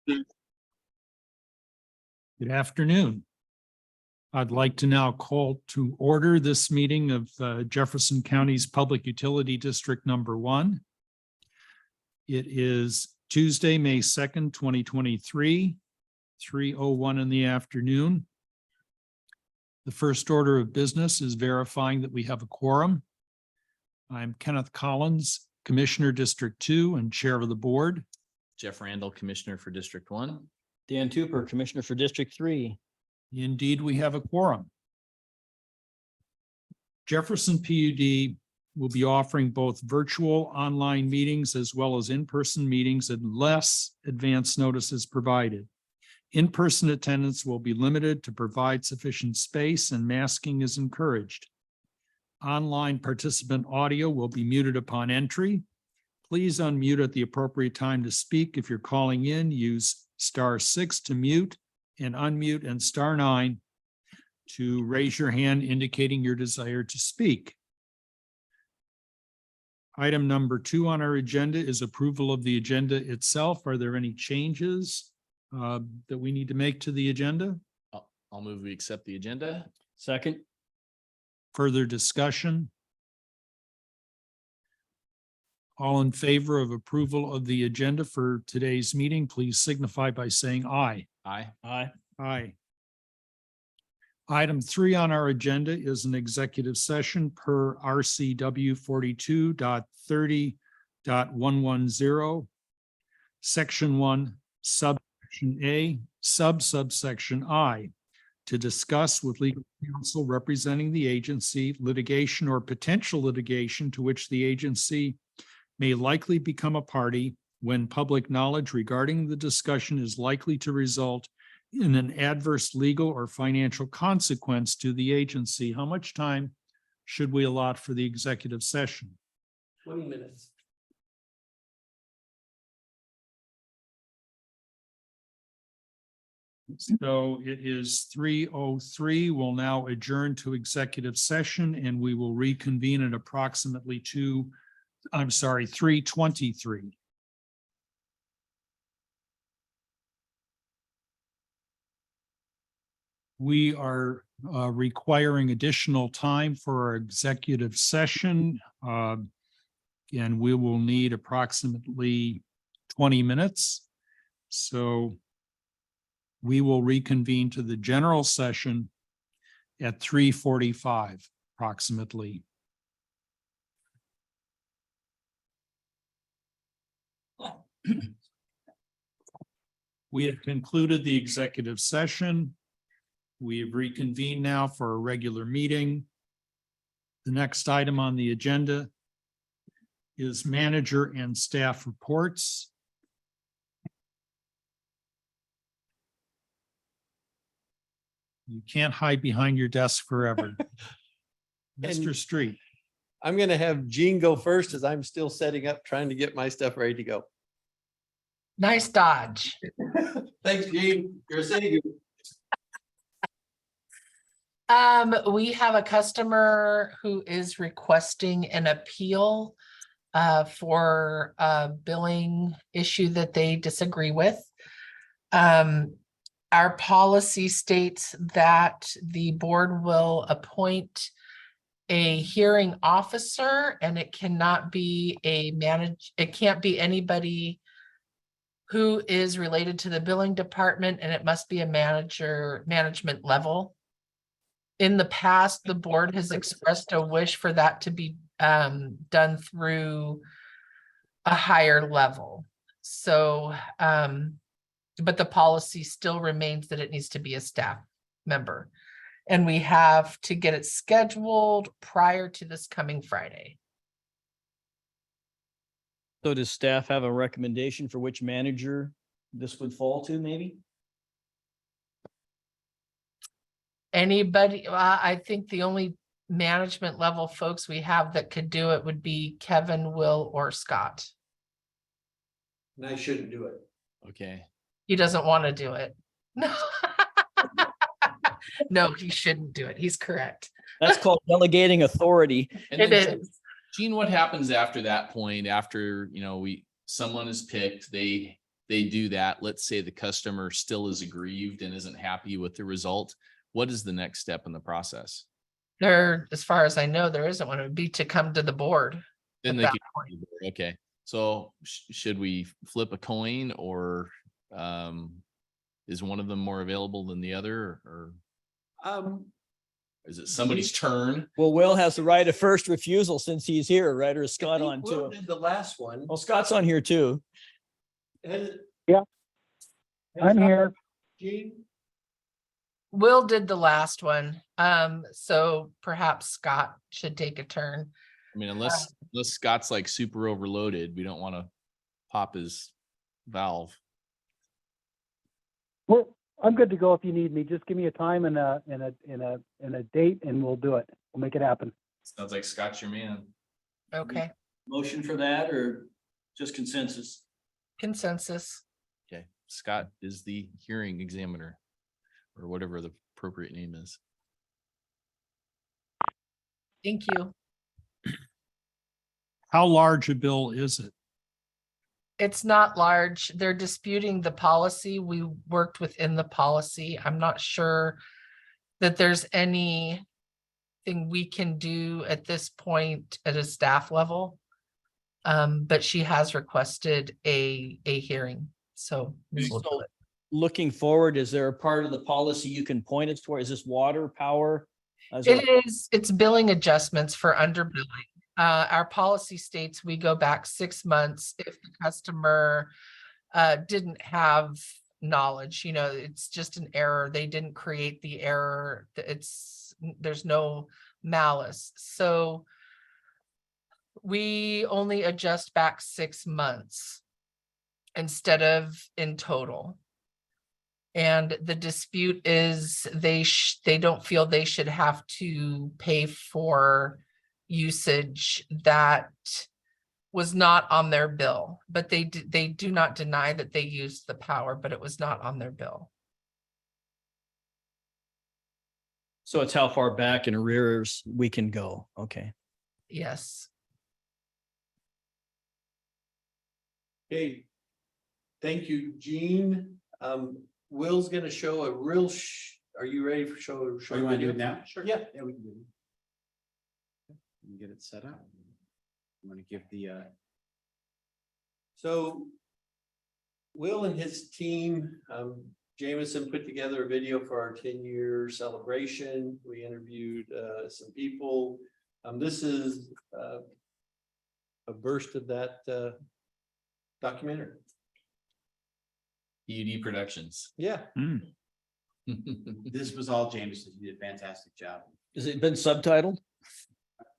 Good afternoon. I'd like to now call to order this meeting of Jefferson County's Public Utility District Number 1. It is Tuesday, May 2nd, 2023, 3:01 in the afternoon. The first order of business is verifying that we have a quorum. I'm Kenneth Collins, Commissioner District 2 and Chair of the Board. Jeff Randall, Commissioner for District 1. Dan Tupper, Commissioner for District 3. Indeed, we have a quorum. Jefferson PUD will be offering both virtual online meetings as well as in-person meetings unless advance notice is provided. In-person attendance will be limited to provide sufficient space and masking is encouraged. Online participant audio will be muted upon entry. Please unmute at the appropriate time to speak. If you're calling in, use *6 to mute and unmute and *9 to raise your hand indicating your desire to speak. Item number 2 on our agenda is approval of the agenda itself. Are there any changes that we need to make to the agenda? I'll move we accept the agenda. Second. Further discussion? All in favor of approval of the agenda for today's meeting, please signify by saying aye. Aye. Aye. Aye. Item 3 on our agenda is an executive session per RCW 42.30.110, Section 1, subsection A, subsection I, to discuss with legal counsel representing the agency litigation or potential litigation to which the agency may likely become a party when public knowledge regarding the discussion is likely to result in an adverse legal or financial consequence to the agency. How much time should we allot for the executive session? 20 minutes. So it is 3:03. We'll now adjourn to executive session and we will reconvene at approximately 3:23. We are requiring additional time for our executive session. And we will need approximately 20 minutes. So we will reconvene to the general session at 3:45 approximately. We have concluded the executive session. We have reconvened now for a regular meeting. The next item on the agenda is manager and staff reports. You can't hide behind your desk forever. Mr. Street. I'm going to have Gene go first as I'm still setting up, trying to get my stuff ready to go. Nice dodge. Thanks, Gene. You're a city. We have a customer who is requesting an appeal for a billing issue that they disagree with. Our policy states that the board will appoint a hearing officer and it cannot be it can't be anybody who is related to the billing department, and it must be a management level. In the past, the board has expressed a wish for that to be done through a higher level. So, but the policy still remains that it needs to be a staff member. And we have to get it scheduled prior to this coming Friday. So does staff have a recommendation for which manager this would fall to, maybe? Anybody, I think the only management level folks we have that could do it would be Kevin, Will, or Scott. And I shouldn't do it. Okay. He doesn't want to do it. No. No, he shouldn't do it. He's correct. That's called delegating authority. And It then, is. Gene, what happens after that point, after, someone is picked, they they do that, let's say the customer still is aggrieved and isn't happy with the result, what is the next step in the process? There, as far as I know, there isn't one. It would be to come to the board. Then At they that could, okay, so should we flip a coin or is one of them more available than the other or is it somebody's turn? Well, Will has the right of first refusal since he's here, right? Or is Scott on Will too? did the last one. Well, Scott's on here too. Has- I'm here. Gene? Will did the last one. So perhaps Scott should take a turn. I mean, unless Scott's like super overloaded, we don't want to pop his valve. Well, I'm good to go if you need me. Just give me a time and a date and we'll do it. We'll make it happen. Sounds like Scott's your man. Okay, Motion for that or just consensus? consensus. Okay, Scott is the hearing examiner or whatever the appropriate name is. Thank you. How large a bill is it? It's not large. They're disputing the policy. We worked within the policy. I'm not sure that there's anything we can do at this point at a staff level. But she has requested a hearing, so we will do So it. looking forward, is there a part of the policy you can point us toward? Is this water, power? Is there- It's billing adjustments for underbilling. Our policy states we go back 6 months if the customer didn't have knowledge, it's just an error. They didn't create the error. There's no malice. So we only adjust back 6 months instead of in total. And the dispute is they don't feel they should have to pay for usage that was not on their bill, but they do not deny that they used the power, but it was not on their bill. So it's how far back in arrears we can go. Okay. Yes. Okay. Thank you, Gene. Will's gonna show a real are you ready for show? Oh, you wanna do it now? Sure. Yeah. Yeah, we can do it. Let me get it set up. I'm gonna give the, So Will and his team, Jameson put together a video for our 10-year celebration. We interviewed some people. This is a burst of that documentary. PUD Productions. Yeah. this was all Jameson. He did a fantastic job. Has it been subtitled?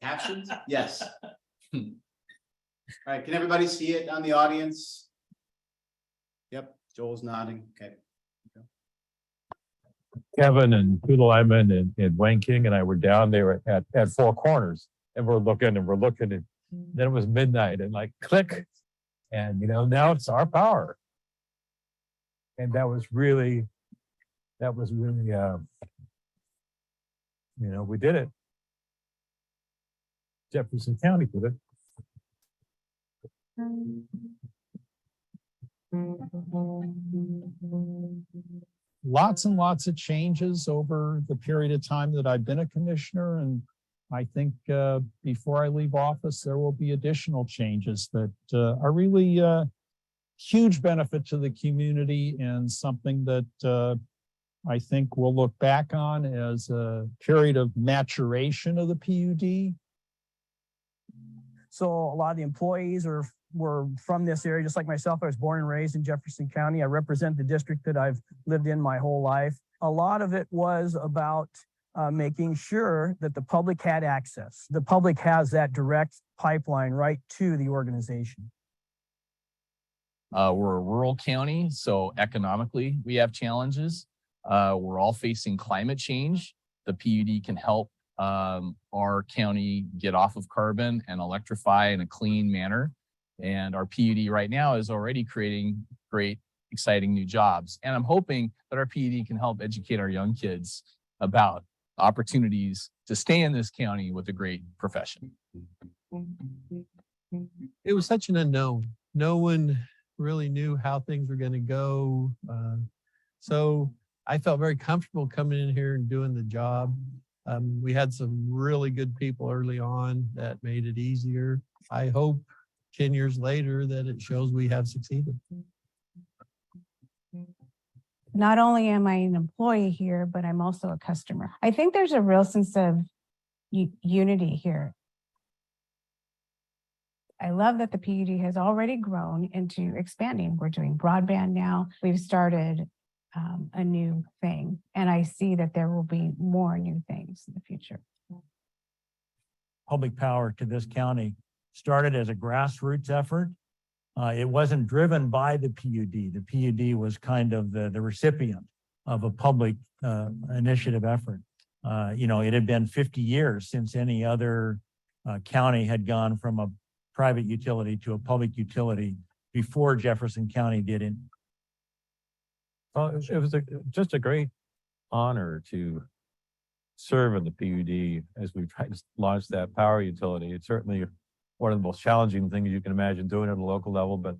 Captions? Yes. All right, can everybody see it on the audience? Yep, Joel's nodding. Okay. Kevin and Poodle Lyman and Wayne King and I were down there at Four Corners and we're looking and then it was midnight and like click. And now it's our power. And that was really, we did it. Jefferson County did it. Lots and lots of changes over the period of time that I've been a commissioner. And I think before I leave office, there will be additional changes that are really huge benefit to the community and something that I think we'll look back on as a period of maturation of the PUD. So a lot of the employees were from this area, just like myself. I was born and raised in Jefferson County. I represent the district that I've lived in my whole life. A lot of it was about making sure that the public had access. The public has that direct pipeline right to the organization. We're a rural county, so economically we have challenges. We're all facing climate change. The PUD can help our county get off of carbon and electrify in a clean manner. And our PUD right now is already creating great, exciting new jobs. And I'm hoping that our PUD can help educate our young kids about opportunities to stay in this county with a great profession. It was such an unknown. No one really knew how things were gonna go. So I felt very comfortable coming in here and doing the job. We had some really good people early on that made it easier. I hope 10 years later that it shows we have succeeded. Not only am I an employee here, but I'm also a customer. I think there's a real sense of unity here. I love that the PUD has already grown into expanding. We're doing broadband now. We've started a new thing, and I see that there will be more new things in the future. Public power to this county started as a grassroots effort. It wasn't driven by the PUD. The PUD was kind of the recipient of a public initiative effort. It had been 50 years since any other county had gone from a private utility to a public utility before Jefferson County did it. Well, it was just a great honor to serve in the PUD as we tried to launch that power utility. It's certainly one of the most challenging things you can imagine doing at a local level, but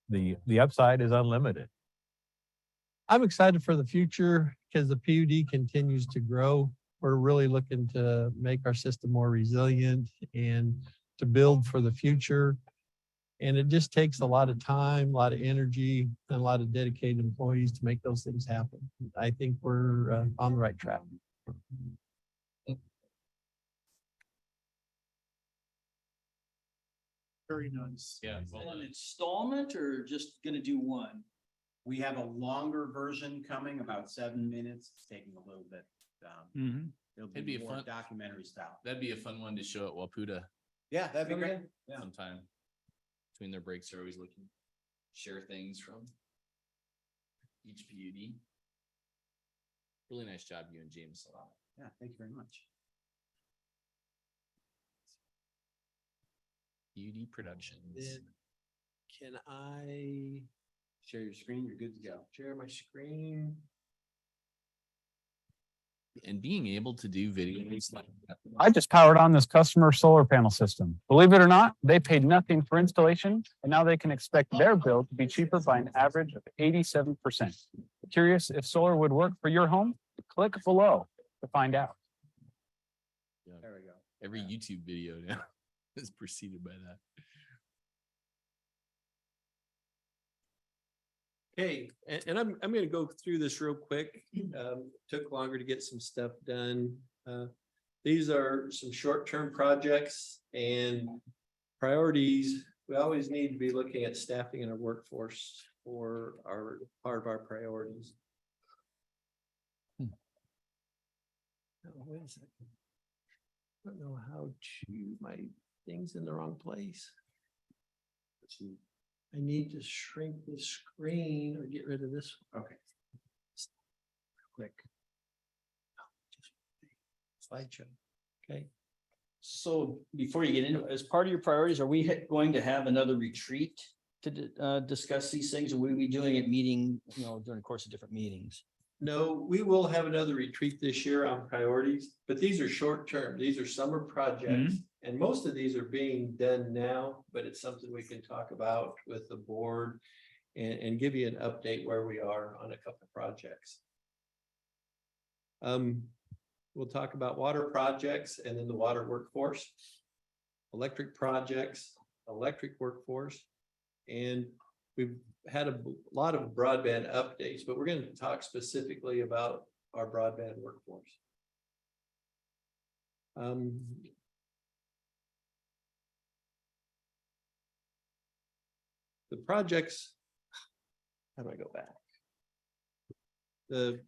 the upside is unlimited. I'm excited for the future because the PUD continues to grow. We're really looking to make our system more resilient and to build for the future. And it just takes a lot of time, a lot of energy, and a lot of dedicated employees to make those things happen. I think we're on the right track. Very nice. Yeah. An installment or just gonna do one? We have a longer version coming, about 7 minutes. It's taking a little bit. It'll It'd be be a more fun- documentary style. That'd be a fun one to show at Waputa Yeah, that'd be great. Yeah. sometime. Between their breaks, they're always looking, share things from each PUD. Really nice job, you and James. Yeah, thank you very much. PUD Productions. Then can I Share your screen, you're good to go. share my screen? And being able to do videos like that. I just powered on this customer solar panel system. Believe it or not, they paid nothing for installation, and now they can expect their bill to be cheaper by an average of 87%. Curious if solar would work for your home? Click below to find out. There we go. Every YouTube video now is preceded by that. Okay, and I'm gonna go through this real quick. Took longer to get some stuff done. These are some short-term projects and priorities. We always need to be looking at staffing in our workforce for our part of our priorities. Oh, wait a second. I don't know how to, my thing's in the wrong place. I need to shrink the screen or get rid of this. Okay. Quick. Slideshow. Okay. So before you get into it, as part of your priorities, are we going to have another retreat to discuss these things? Or will we be doing it meeting, during the course of different meetings? No, we will have another retreat this year on priorities, but these are short term. These are summer projects. And most of these are being done now, but it's something we can talk about with the board and give you an update where we are on a couple of projects. We'll talk about water projects and then the water workforce, electric projects, electric workforce, and we've had a lot of broadband updates, but we're going to talk specifically about our broadband workforce. The projects, how do I go back? The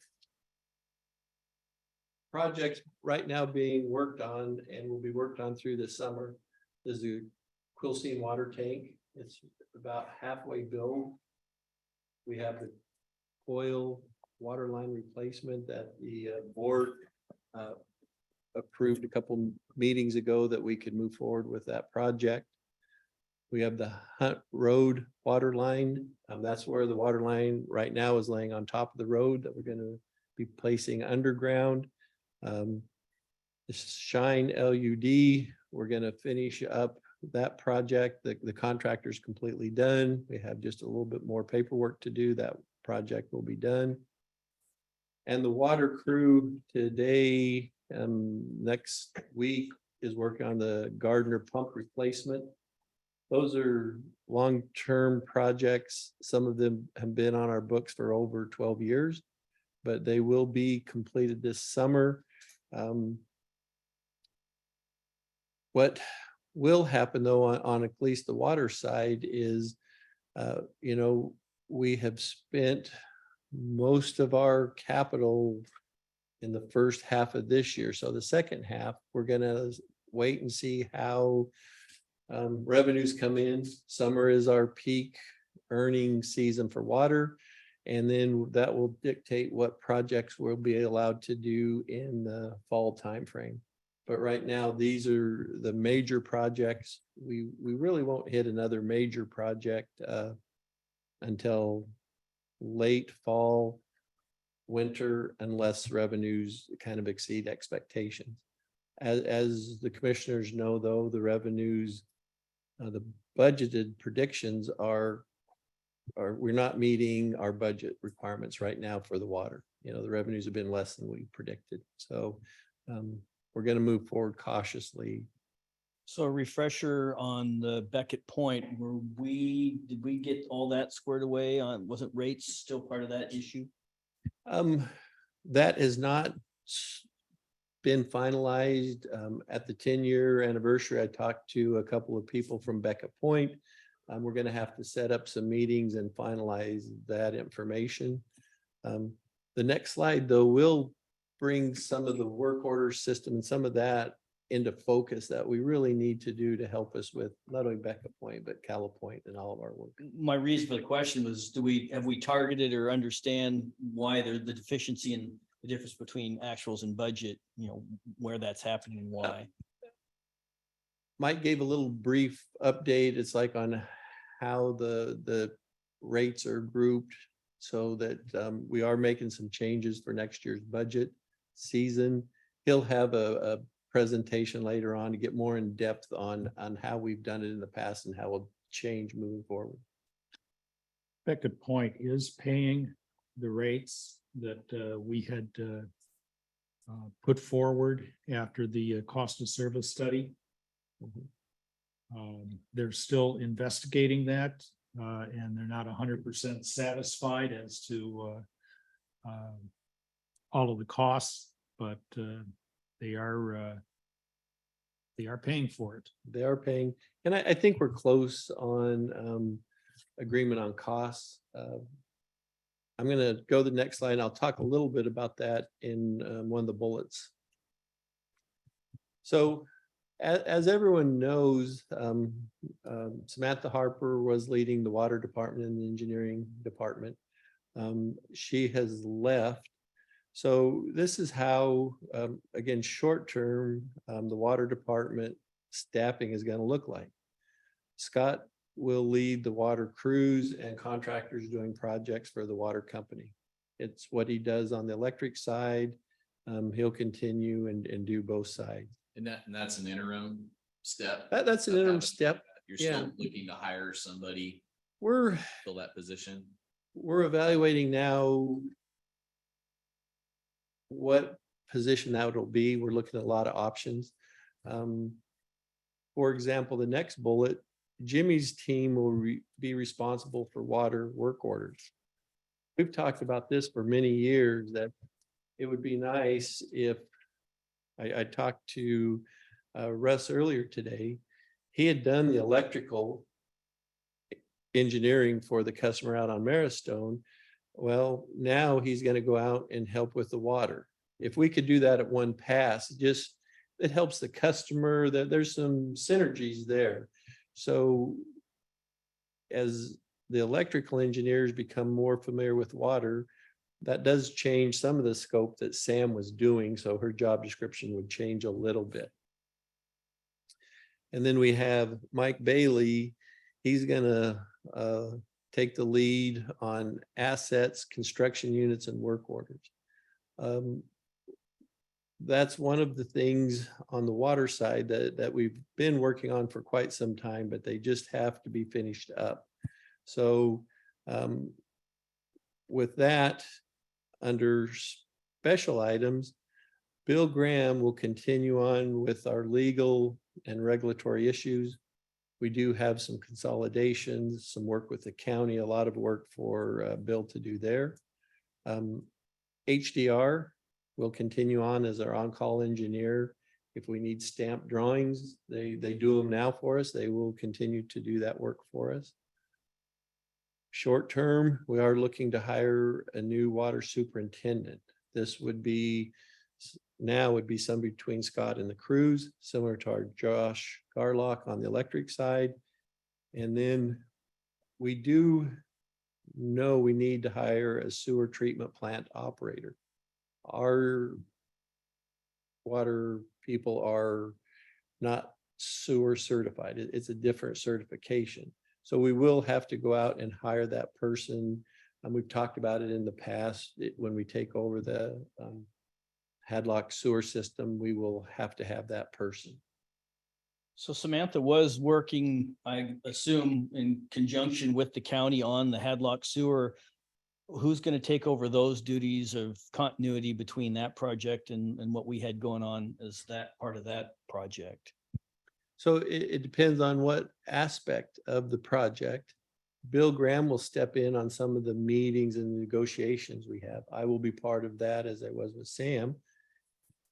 projects right now being worked on and will be worked on through the summer is the Quilcene water tank. It's about halfway built. We have the coil water line replacement that the board approved a couple meetings ago that we could move forward with that project. We have the Hunt Road water line. That's where the water line right now is laying on top of the road that we're going to be placing underground. The Shine LUD, we're going to finish up that project. The contractor's completely done. We have just a little bit more paperwork to do. That project will be done. And the water crew today, next week is working on the Gardner pump replacement. Those are long-term projects. Some of them have been on our books for over 12 years, but they will be completed this summer. What will happen though on at least the water side is, we have spent most of our capital in the first half of this year. So the second half, we're gonna wait and see how revenues come in. Summer is our peak earning season for water. And then that will dictate what projects we'll be allowed to do in the fall timeframe. But right now, these are the major projects. We really won't hit another major project until late fall, winter, unless revenues kind of exceed expectations. As the commissioners know, though, the revenues, the budgeted predictions are we're not meeting our budget requirements right now for the water. The revenues have been less than we predicted. So we're going to move forward cautiously. So a refresher on the Beckett Point, did we get all that squared away on, wasn't rates still part of that issue? That has not been finalized. At the 10-year anniversary, I talked to a couple of people from Beckett Point. We're going to have to set up some meetings and finalize that information. The next slide, though, will bring some of the work order system and some of that into focus that we really need to do to help us with not only Beckett Point, but Calla Point and all of our work. My reason for the question was, have we targeted or understand why there's the deficiency in the difference between actuals and budget, where that's happening and why? Mike gave a little brief update. It's like on how the rates are grouped so that we are making some changes for next year's budget season. He'll have a presentation later on to get more in depth on how we've done it in the past and how we'll change moving forward. Beckett Point is paying the rates that we had put forward after the cost of service study. They're still investigating that and they're not 100% satisfied as to all of the costs, but they are paying for it. They are paying, and I think we're close on agreement on costs. I'm going to go to the next slide and I'll talk a little bit about that in one of the bullets. So as everyone knows, Samantha Harper was leading the water department and the engineering department. She has left. So this is how, again, short term, the water department staffing is going to look like. Scott will lead the water crews and contractors doing projects for the water company. It's what he does on the electric side. He'll continue and do both sides. And that's an interim step. That's an interim step. You're still looking to hire somebody, We're fill that position. evaluating now what position that will be. We're looking at a lot of options. For example, the next bullet, Jimmy's team will be responsible for water work orders. We've talked about this for many years, that it would be nice if I talked to Russ earlier today. He had done the electrical engineering for the customer out on Maristone. Well, now he's going to go out and help with the water. If we could do that at one pass, it helps the customer. That there's some synergies there. So as the electrical engineers become more familiar with water, that does change some of the scope that Sam was doing. So her job description would change a little bit. And then we have Mike Bailey. He's going to take the lead on assets, construction units, and work orders. that's one of the things on the water side that we've been working on for quite some time, but they just have to be finished up. So with that, under special items, Bill Graham will continue on with our legal and regulatory issues. We do have some consolidations, some work with the county, a lot of work for Bill to do there. HDR will continue on as our on-call engineer. If we need stamp drawings, they do them now for us. They will continue to do that work for us. Short term, we are looking to hire a new water superintendent. This would be somebody between Scott and the crews, similar to our Josh Garlock on the electric side. And then we do know we need to hire a sewer treatment plant operator. Our water people are not sewer certified. It's a different certification. So we will have to go out and hire that person. And we've talked about it in the past. When we take over the Hadlock sewer system, we will have to have that person. So Samantha was working, I assume, in conjunction with the county on the Hadlock sewer. Who's going to take over those duties of continuity between that project and what we had going on as that part of that project? So it depends on what aspect of the project. Bill Graham will step in on some of the meetings and negotiations we have. I will be part of that, as I was with Sam.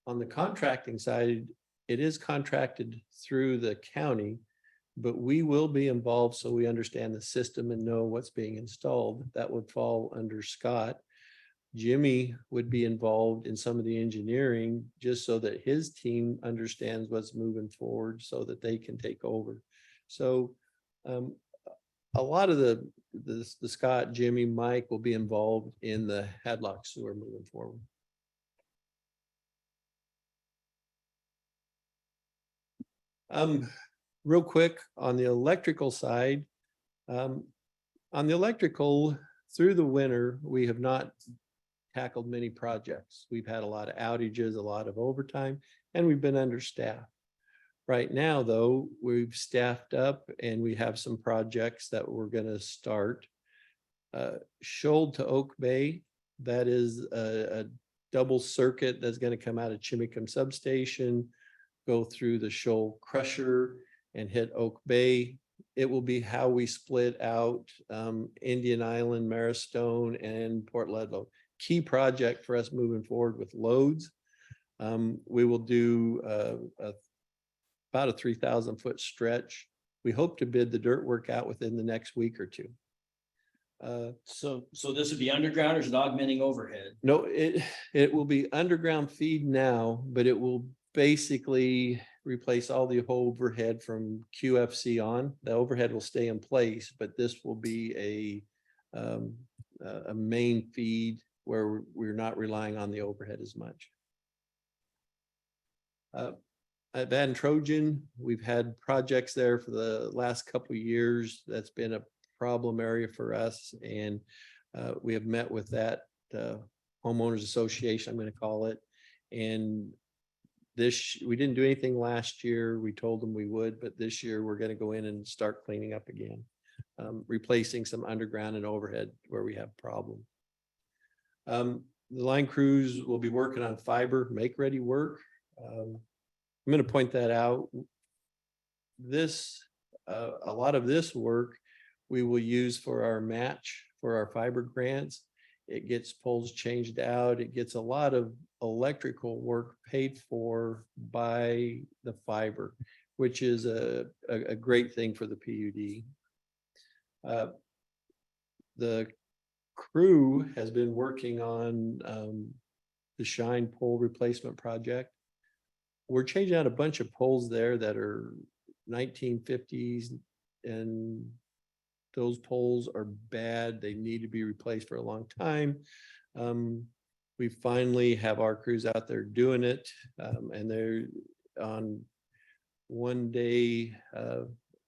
On the contracting side, it is contracted through the county, but we will be involved so we understand the system and know what's being installed. That would fall under Scott. Jimmy would be involved in some of the engineering just so that his team understands what's moving forward so that they can take over. So a lot of the Scott, Jimmy, Mike will be involved in the Hadlock sewer moving forward. Real quick on the electrical side, on the electrical through the winter, we have not tackled many projects. We've had a lot of outages, a lot of overtime, and we've been understaffed. Right now, though, we've staffed up and we have some projects that we're going to start. Shoal to Oak Bay, that is a double circuit that's going to come out of Chimicum substation, go through the Shoal crusher and hit Oak Bay. It will be how we split out Indian Island, Maristone, and Port Ludlow. Key project for us moving forward with loads. We will do about a 3,000 foot stretch. We hope to bid the dirt work out within the next week or two. So this would be underground, or is it augmenting overhead? No, it will be underground feed now, but it will basically replace all the overhead from QFC on. The overhead will stay in place, but this will be a main feed where we're not relying on the overhead as much. At Van Trojan, we've had projects there for the last couple of years. That's been a problem area for us, and we have met with that homeowners association, I'm going to call it. And we didn't do anything last year. We told them we would, but this year we're going to go in and start cleaning up again, replacing some underground and overhead where we have problems. The line crews will be working on fiber make-ready work. I'm going to point that out. A lot of this work we will use for our match for our fiber grants. It gets poles changed out. It gets a lot of electrical work paid for by the fiber, which is a great thing for the PUD. The crew has been working on the Shine pole replacement project. We're changing out a bunch of poles there that are 1950s, and those poles are bad. They need to be replaced for a long time. We finally have our crews out there doing it, and they're on one day,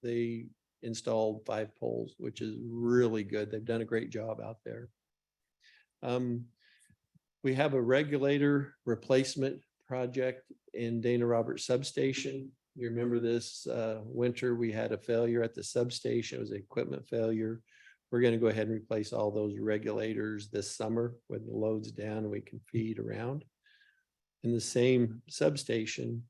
they installed 5 poles, which is really good. They've done a great job out there. We have a regulator replacement project in Dana Roberts Substation. You remember this winter, we had a failure at the substation. It was an equipment failure. We're going to go ahead and replace all those regulators this summer when the load's down and we can feed around. In the same substation,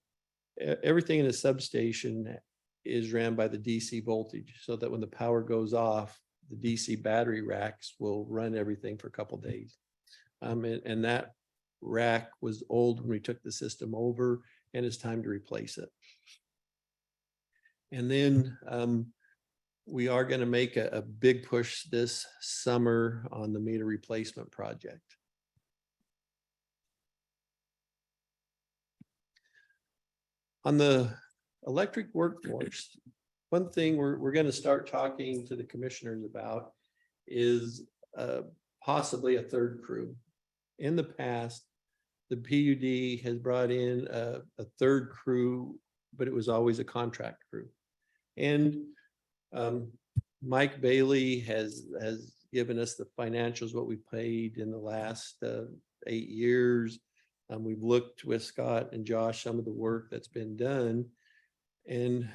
everything in the substation is ran by the DC voltage, so that when the power goes off, the DC battery racks will run everything for a couple days. And that rack was old when we took the system over, and it's time to replace it. And then we are going to make a big push this summer on the meter replacement project. On the electric workforce, one thing we're going to start talking to the commissioners about is possibly a third crew. In the past, the PUD has brought in a third crew, but it was always a contract crew. And Mike Bailey has given us the financials, what we paid in the last 8 years. We've looked with Scott and Josh, some of the work that's been done. And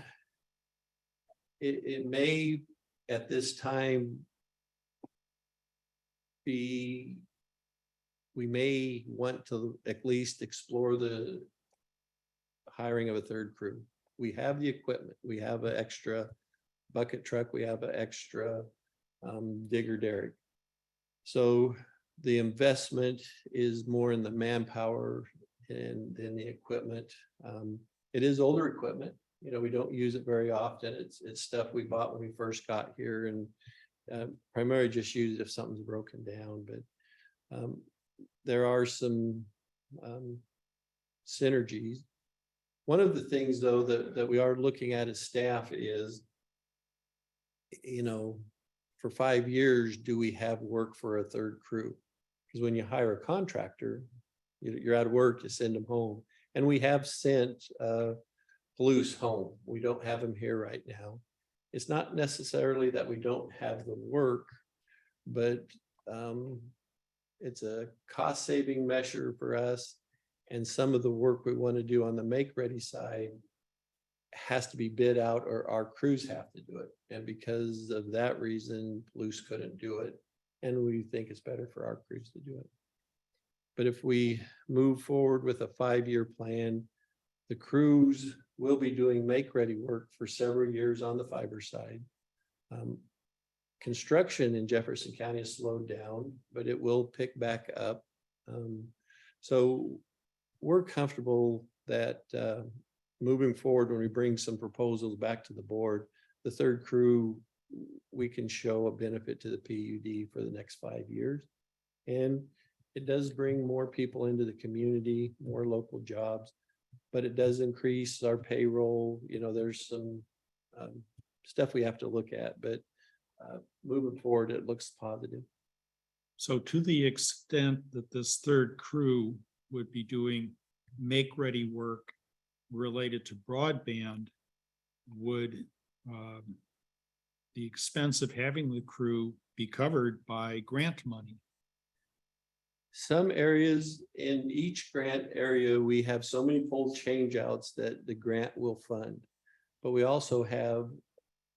it may, at this time, we may want to at least explore the hiring of a third crew. We have the equipment, we have an extra bucket truck, we have an extra digger derrick. So the investment is more in the manpower and in the equipment. It is older equipment. You know, we don't use it very often. It's stuff we bought when we first got here, and primarily just use it if something's broken down. But there are some synergies. One of the things, though, that we are looking at as staff is, you know, for 5 years, do we have work for a third crew? Because when you hire a contractor, you're out of work, you send them home. And we have sent Palouse home. We don't have him here right now. It's not necessarily that we don't have the work, but it's a cost-saving measure for us. And some of the work we want to do on the make-ready side has to be bid out, or our crews have to do it. And because of that reason, Palouse couldn't do it. And we think it's better for our crews to do it. But if we move forward with a 5-year plan, the crews will be doing make-ready work for several years on the fiber side. Construction in Jefferson County has slowed down, but it will pick back up. So we're comfortable that moving forward, when we bring some proposals back to the board, the third crew, we can show a benefit to the PUD for the next 5 years. And it does bring more people into the community, more local jobs, but it does increase our payroll. You know, there's some stuff we have to look at, but moving forward, it looks positive. So to the extent that this third crew would be doing make-ready work related to broadband, would the expense of having the crew be covered by grant money? Some areas, in each grant area, we have so many pole changeouts that the grant will fund. But we also have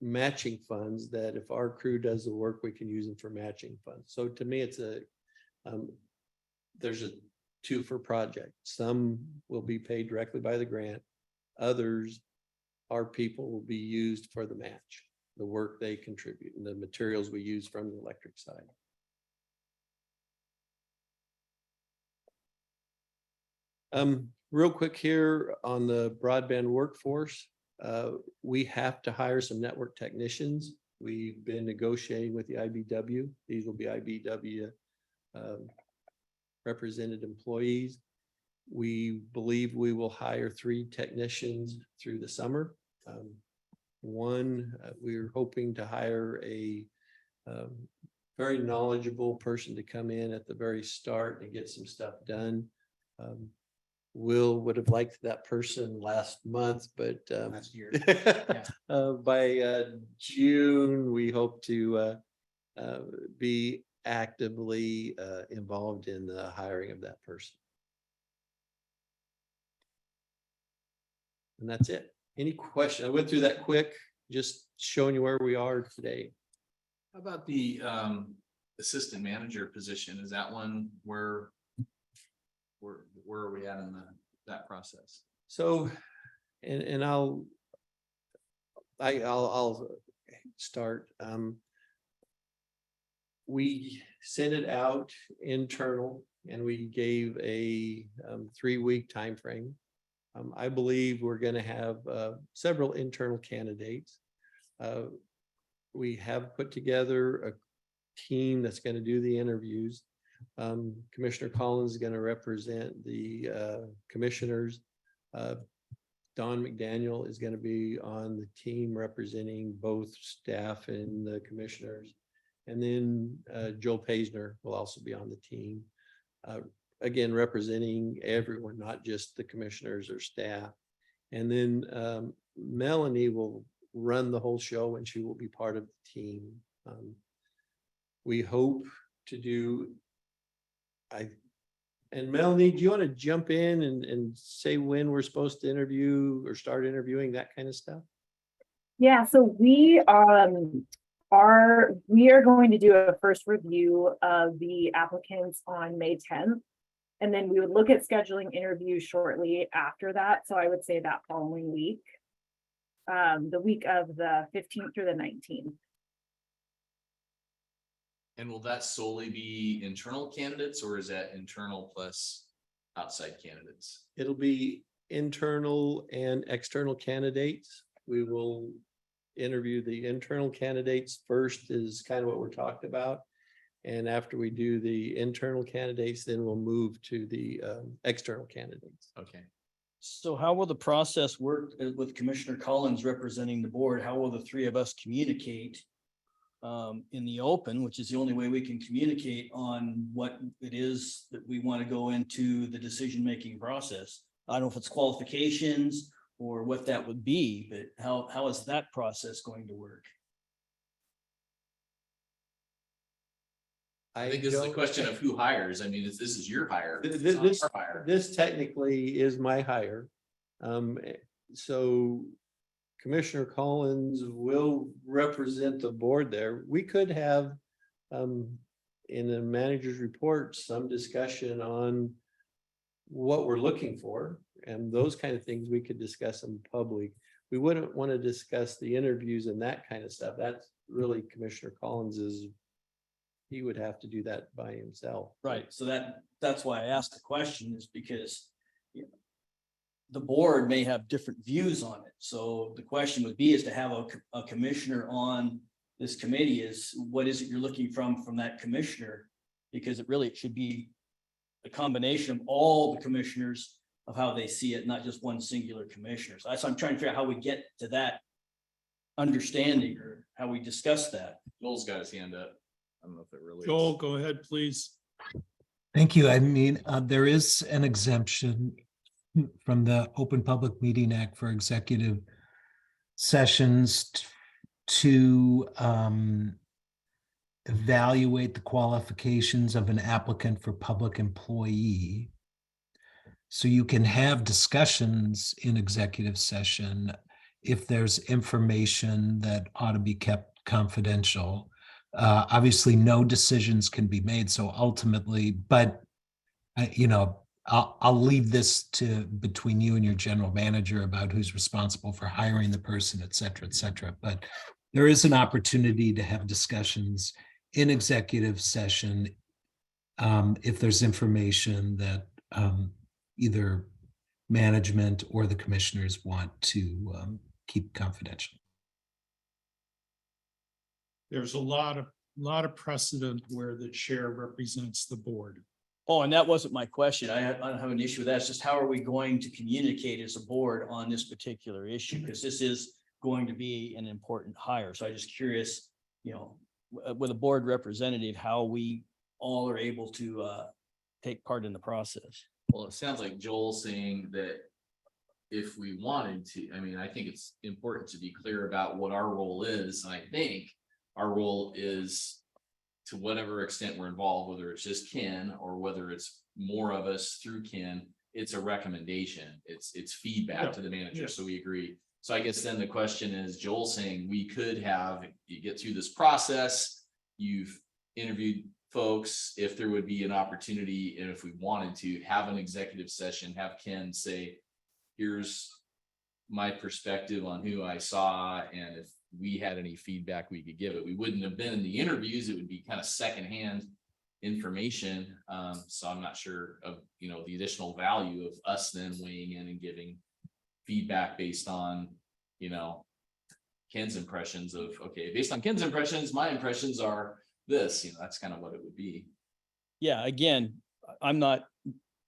matching funds that if our crew does the work, we can use them for matching funds. So to me, it's there's a two for project. Some will be paid directly by the grant. Others, our people will be used for the match, the work they contribute and the materials we use from the electric side. Real quick here on the broadband workforce, we have to hire some network technicians. We've been negotiating with the IBW. These will be IBW represented employees. We believe we will hire 3 technicians through the summer. One, we're hoping to hire a very knowledgeable person to come in at the very start and get some stuff done. Will would have liked that person last month, but Last year. by June, we hope to be actively involved in the hiring of that person. And that's it. Any question? I went through that quick, just showing you where we are today. How about the assistant manager position? Is that one where are we at in that process? So, and I'll start. We sent it out internal and we gave a 3-week time frame. I believe we're going to have several internal candidates. We have put together a team that's going to do the interviews. Commissioner Collins is going to represent the commissioners. Don McDaniel is going to be on the team representing both staff and the commissioners. And then Joel Paisner will also be on the team. Again, representing everyone, not just the commissioners or staff. And then Melanie will run the whole show and she will be part of the team. We hope to do, and Melanie, do you want to jump in and say when we're supposed to interview or start interviewing, that kind of stuff? Yeah, so we are going to do a first review of the applicants on May 10th. And then we would look at scheduling interviews shortly after that. So I would say that following week, the week of the 15th through the 19th. And will that solely be internal candidates or is that internal plus outside candidates? It'll be internal and external candidates. We will interview the internal candidates first is kind of what we're talking about. And after we do the internal candidates, then we'll move to the external candidates. Okay. So how will the process work with Commissioner Collins representing the board? How will the three of us communicate in the open, which is the only way we can communicate on what it is that we want to go into the decision-making process? I don't know if it's qualifications or what that would be, but how is that process going to work? I think this is the question of who hires. I mean, this is your hire. It's not This, our hire. this technically is my hire. So Commissioner Collins will represent the board there. We could have in the manager's report, some discussion on what we're looking for and those kind of things we could discuss in public. We wouldn't want to discuss the interviews and that kind of stuff. That's really Commissioner Collins's. He would have to do that by himself. Right, so that's why I asked the question is because the board may have different views on it. So the question would be is to have a commissioner on this committee is what is it you're looking from that commissioner? Because it should be a combination of all the commissioners of how they see it, not just one singular commissioner. So I'm trying to figure out how we get to that understanding or how we discuss that. Joel's got his hand up. I don't know if it really. Joel, go ahead, please. Thank you. I mean, there is an exemption from the Open Public Meeting Act for executive sessions to evaluate the qualifications of an applicant for public employee. So you can have discussions in executive session if there's information that ought to be kept confidential. Obviously, no decisions can be made. So ultimately, but I'll leave this to between you and your general manager about who's responsible for hiring the person, et cetera, et cetera. But there is an opportunity to have discussions in executive session if there's information that either management or the commissioners want to keep confidential. There's a lot of precedent where the chair represents the board. Oh, and that wasn't my question. I don't have an issue with that. It's just how are we going to communicate as a board on this particular issue? Because this is going to be an important hire. So I'm just curious, with a board representative, how we all are able to take part in the process. Well, it sounds like Joel's saying that if we wanted to, I mean, I think it's important to be clear about what our role is. And I think our role is to whatever extent we're involved, whether it's just Ken or whether it's more of us through Ken, it's a recommendation. It's feedback to the manager. So we agree. So I guess then the question is, Joel saying we could have, you get through this process, you've interviewed folks, if there would be an opportunity, and if we wanted to have an executive session, have Ken say, here's my perspective on who I saw, and if we had any feedback we could give it. We wouldn't have been in the interviews. It would be kind of secondhand information. So I'm not sure of, the additional value of us then weighing in and giving feedback based on, Ken's impressions of, okay, based on Ken's impressions, my impressions are this, that's kind of what it would be. Yeah, again, I'm not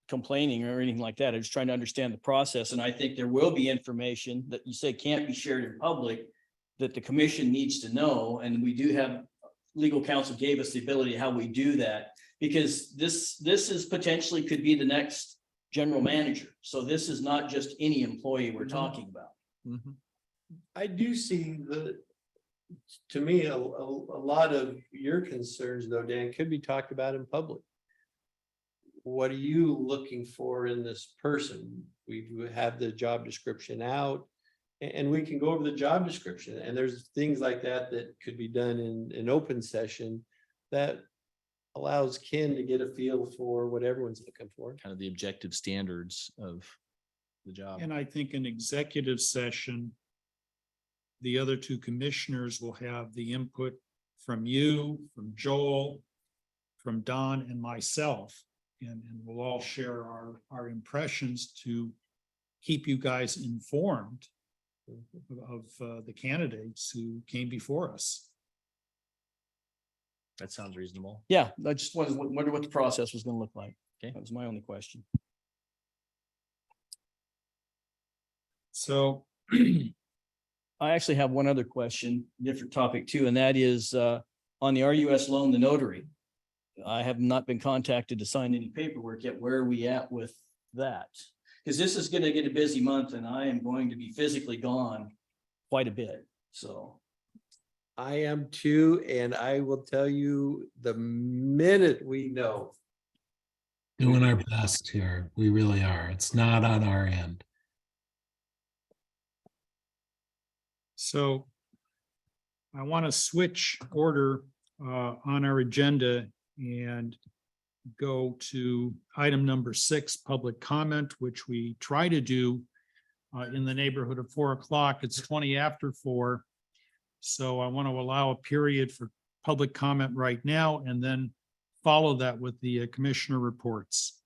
complaining or anything like that. I'm just trying to understand the process. And I think there will be information that you say can't be shared in public that the commission needs to know. And we do have, legal counsel gave us the ability how we do that, because this is potentially could be the next general manager. So this is not just any employee we're talking about. I do see to me, a lot of your concerns though, Dan, could be talked about in public. What are you looking for in this person? We have the job description out and we can go over the job description, and there's things like that that could be done in an open session that allows Ken to get a feel for what everyone's looking for. Kind of the objective standards of the job. And I think an executive session, the other two commissioners will have the input from you, from Joel, from Don and myself. And we'll all share our impressions to keep you guys informed of the candidates who came before us. That sounds reasonable. Yeah, I just wonder what the process was going to look like. Okay, that was my only question. So I actually have one other question, different topic too, and that is on the RUS loan, the notary. I have not been contacted to sign any paperwork yet. Where are we at with that? Because this is going to get a busy month and I am going to be physically gone quite a bit. So I am too, and I will tell you the minute we know. Doing our best here. We really are. It's not on our end. So I want to switch order on our agenda and go to item number 6, public comment, which we try to do in the neighborhood of 4 o'clock. It's 20 after 4. So I want to allow a period for public comment right now and then follow that with the commissioner reports.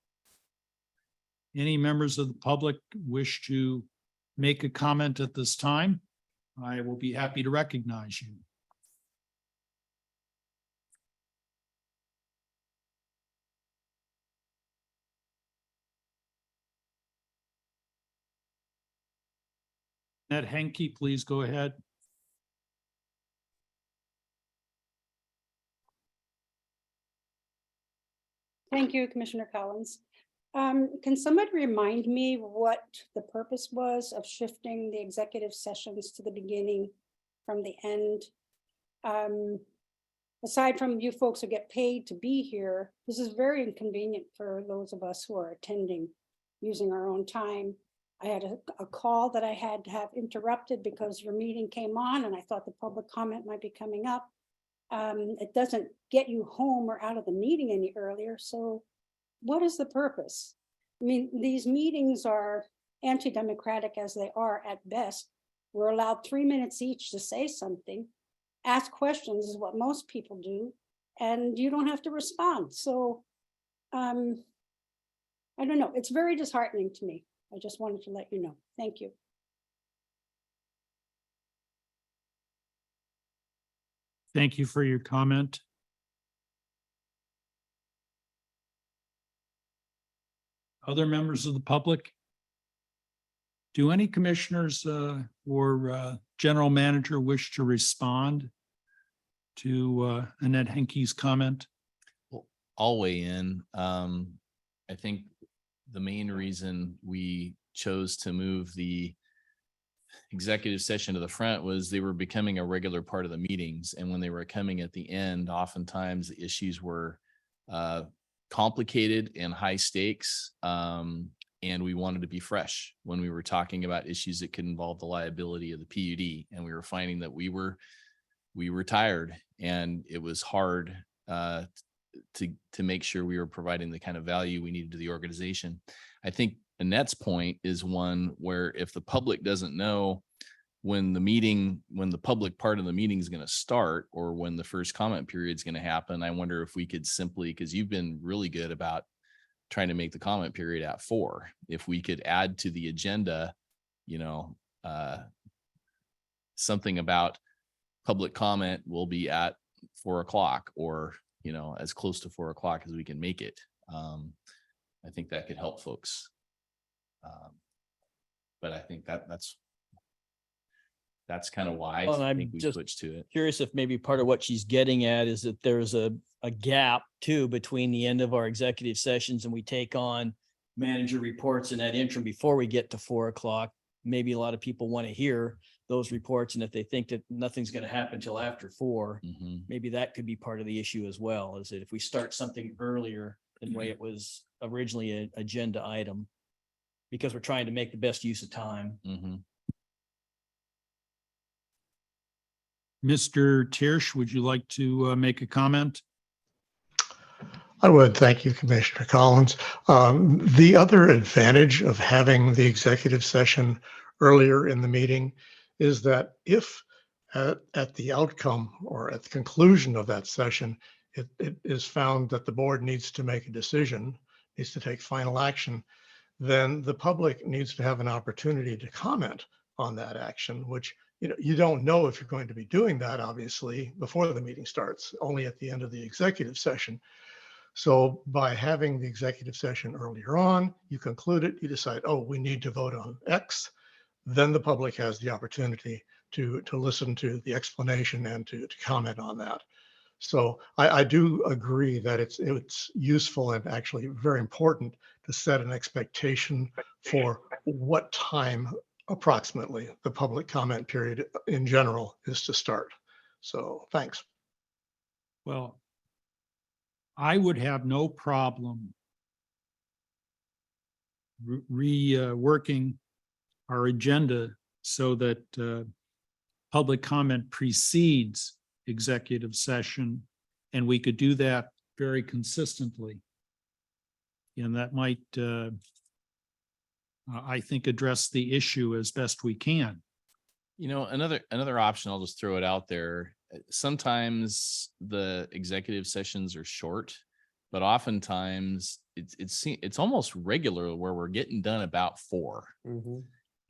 Any members of the public wish to make a comment at this time? I will be happy to recognize you. Ned Henke, please go ahead. Thank you, Commissioner Collins. Can somebody remind me what the purpose was of shifting the executive sessions to the beginning from the end? Aside from you folks who get paid to be here, this is very inconvenient for those of us who are attending using our own time. I had a call that I had to have interrupted because your meeting came on and I thought the public comment might be coming up. It doesn't get you home or out of the meeting any earlier. So what is the purpose? I mean, these meetings are anti-democratic as they are at best. We're allowed 3 minutes each to say something. Ask questions is what most people do, and you don't have to respond. So I don't know. It's very disheartening to me. I just wanted to let you know. Thank you. Thank you for your comment. Other members of the public? Do any commissioners or general manager wish to respond to Annette Henke's comment? Well, I'll weigh in. I think the main reason we chose to move the executive session to the front was they were becoming a regular part of the meetings. And when they were coming at the end, oftentimes the issues were complicated and high stakes. And we wanted to be fresh when we were talking about issues that could involve the liability of the PUD. And we were finding that we were tired, and it was hard to make sure we were providing the kind of value we needed to the organization. I think Annette's point is one where if the public doesn't know when the public part of the meeting is going to start, or when the first comment period is going to happen, I wonder if we could simply, because you've been really good about trying to make the comment period at 4, if we could add to the agenda, something about public comment will be at 4 o'clock, or, as close to 4 o'clock as we can make it. I think that could help folks. But I think that's kind of why Well, I I'm think we just switched to it. Curious if maybe part of what she's getting at is that there's a gap too between the end of our executive sessions and we take on manager reports in that interim before we get to 4 o'clock. Maybe a lot of people want to hear those reports, and if they think that nothing's going to happen till after 4, maybe that could be part of the issue as well, is that if we start something earlier than the way it was originally an agenda item, because we're trying to make the best use of time. Mr. Tiersch, would you like to make a comment? I would. Thank you, Commissioner Collins. The other advantage of having the executive session earlier in the meeting is that if at the outcome or at the conclusion of that session, it is found that the board needs to make a decision, needs to take final action, then the public needs to have an opportunity to comment on that action, which you don't know if you're going to be doing that, obviously, before the meeting starts, only at the end of the executive session. So by having the executive session earlier on, you conclude it, you decide, oh, we need to vote on X, then the public has the opportunity to listen to the explanation and to comment on that. So I do agree that it's useful and actually very important to set an expectation for what time approximately the public comment period in general is to start. So thanks. Well, I would have no problem reworking our agenda so that public comment precedes executive session, and we could do that very consistently. And that might, I think, address the issue as best we can. Another option, I'll just throw it out there. Sometimes the executive sessions are short, but oftentimes it's almost regular where we're getting done about 4.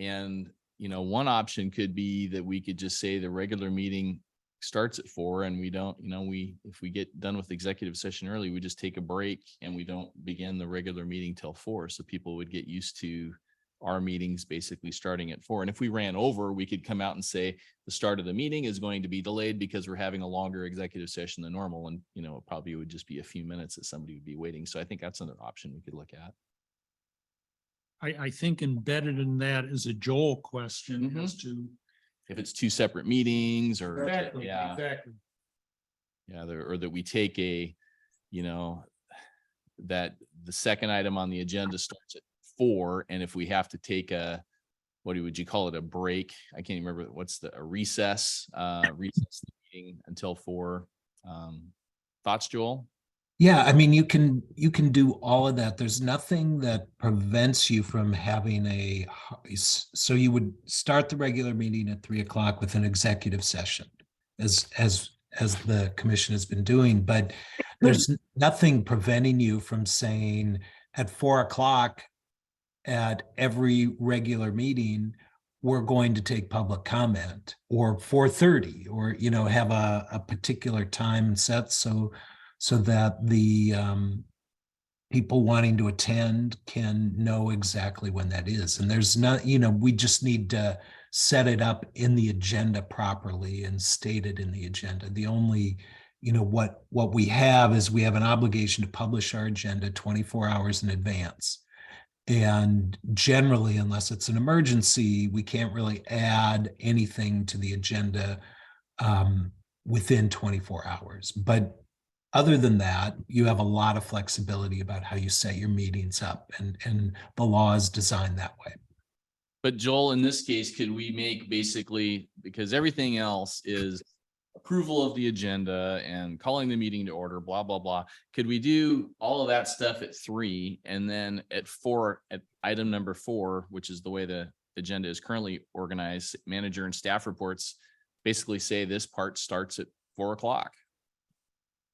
And, one option could be that we could just say the regular meeting starts at 4 and we don't, if we get done with executive session early, we just take a break and we don't begin the regular meeting till 4. So people would get used to our meetings basically starting at 4. And if we ran over, we could come out and say the start of the meeting is going to be delayed because we're having a longer executive session than normal. And, it probably would just be a few minutes that somebody would be waiting. So I think that's another option we could look at. I think embedded in that is a Joel question as to if it's 2 separate meetings or exactly. Yeah, or that we take that the second item on the agenda starts at 4, and if we have to take what would you call it, a break? I can't even remember a recess the meeting until 4. Thoughts, Joel? Yeah, I mean, you can do all of that. There's nothing that prevents you from having so you would start the regular meeting at 3 o'clock with an executive session as the commission has been doing, but there's nothing preventing you from saying at 4 o'clock at every regular meeting, we're going to take public comment, or 4:30, or, have a particular time set so that the people wanting to attend can know exactly when that is. And there's not, we just need to set it up in the agenda properly and state it in the agenda. The only, what we have is we have an obligation to publish our agenda 24 hours in advance. And generally, unless it's an emergency, we can't really add anything to the agenda within 24 hours. But Other than that, you have a lot of flexibility about how you set your meetings up, and the law is designed that way. But Joel, in this case, could we make basically, because everything else is approval of the agenda and calling the meeting to order, blah, blah, blah. Could we do all of that stuff at 3 and then at 4, at item number 4, which is the way the agenda is currently organized, manager and staff reports, basically say this part starts at 4 o'clock.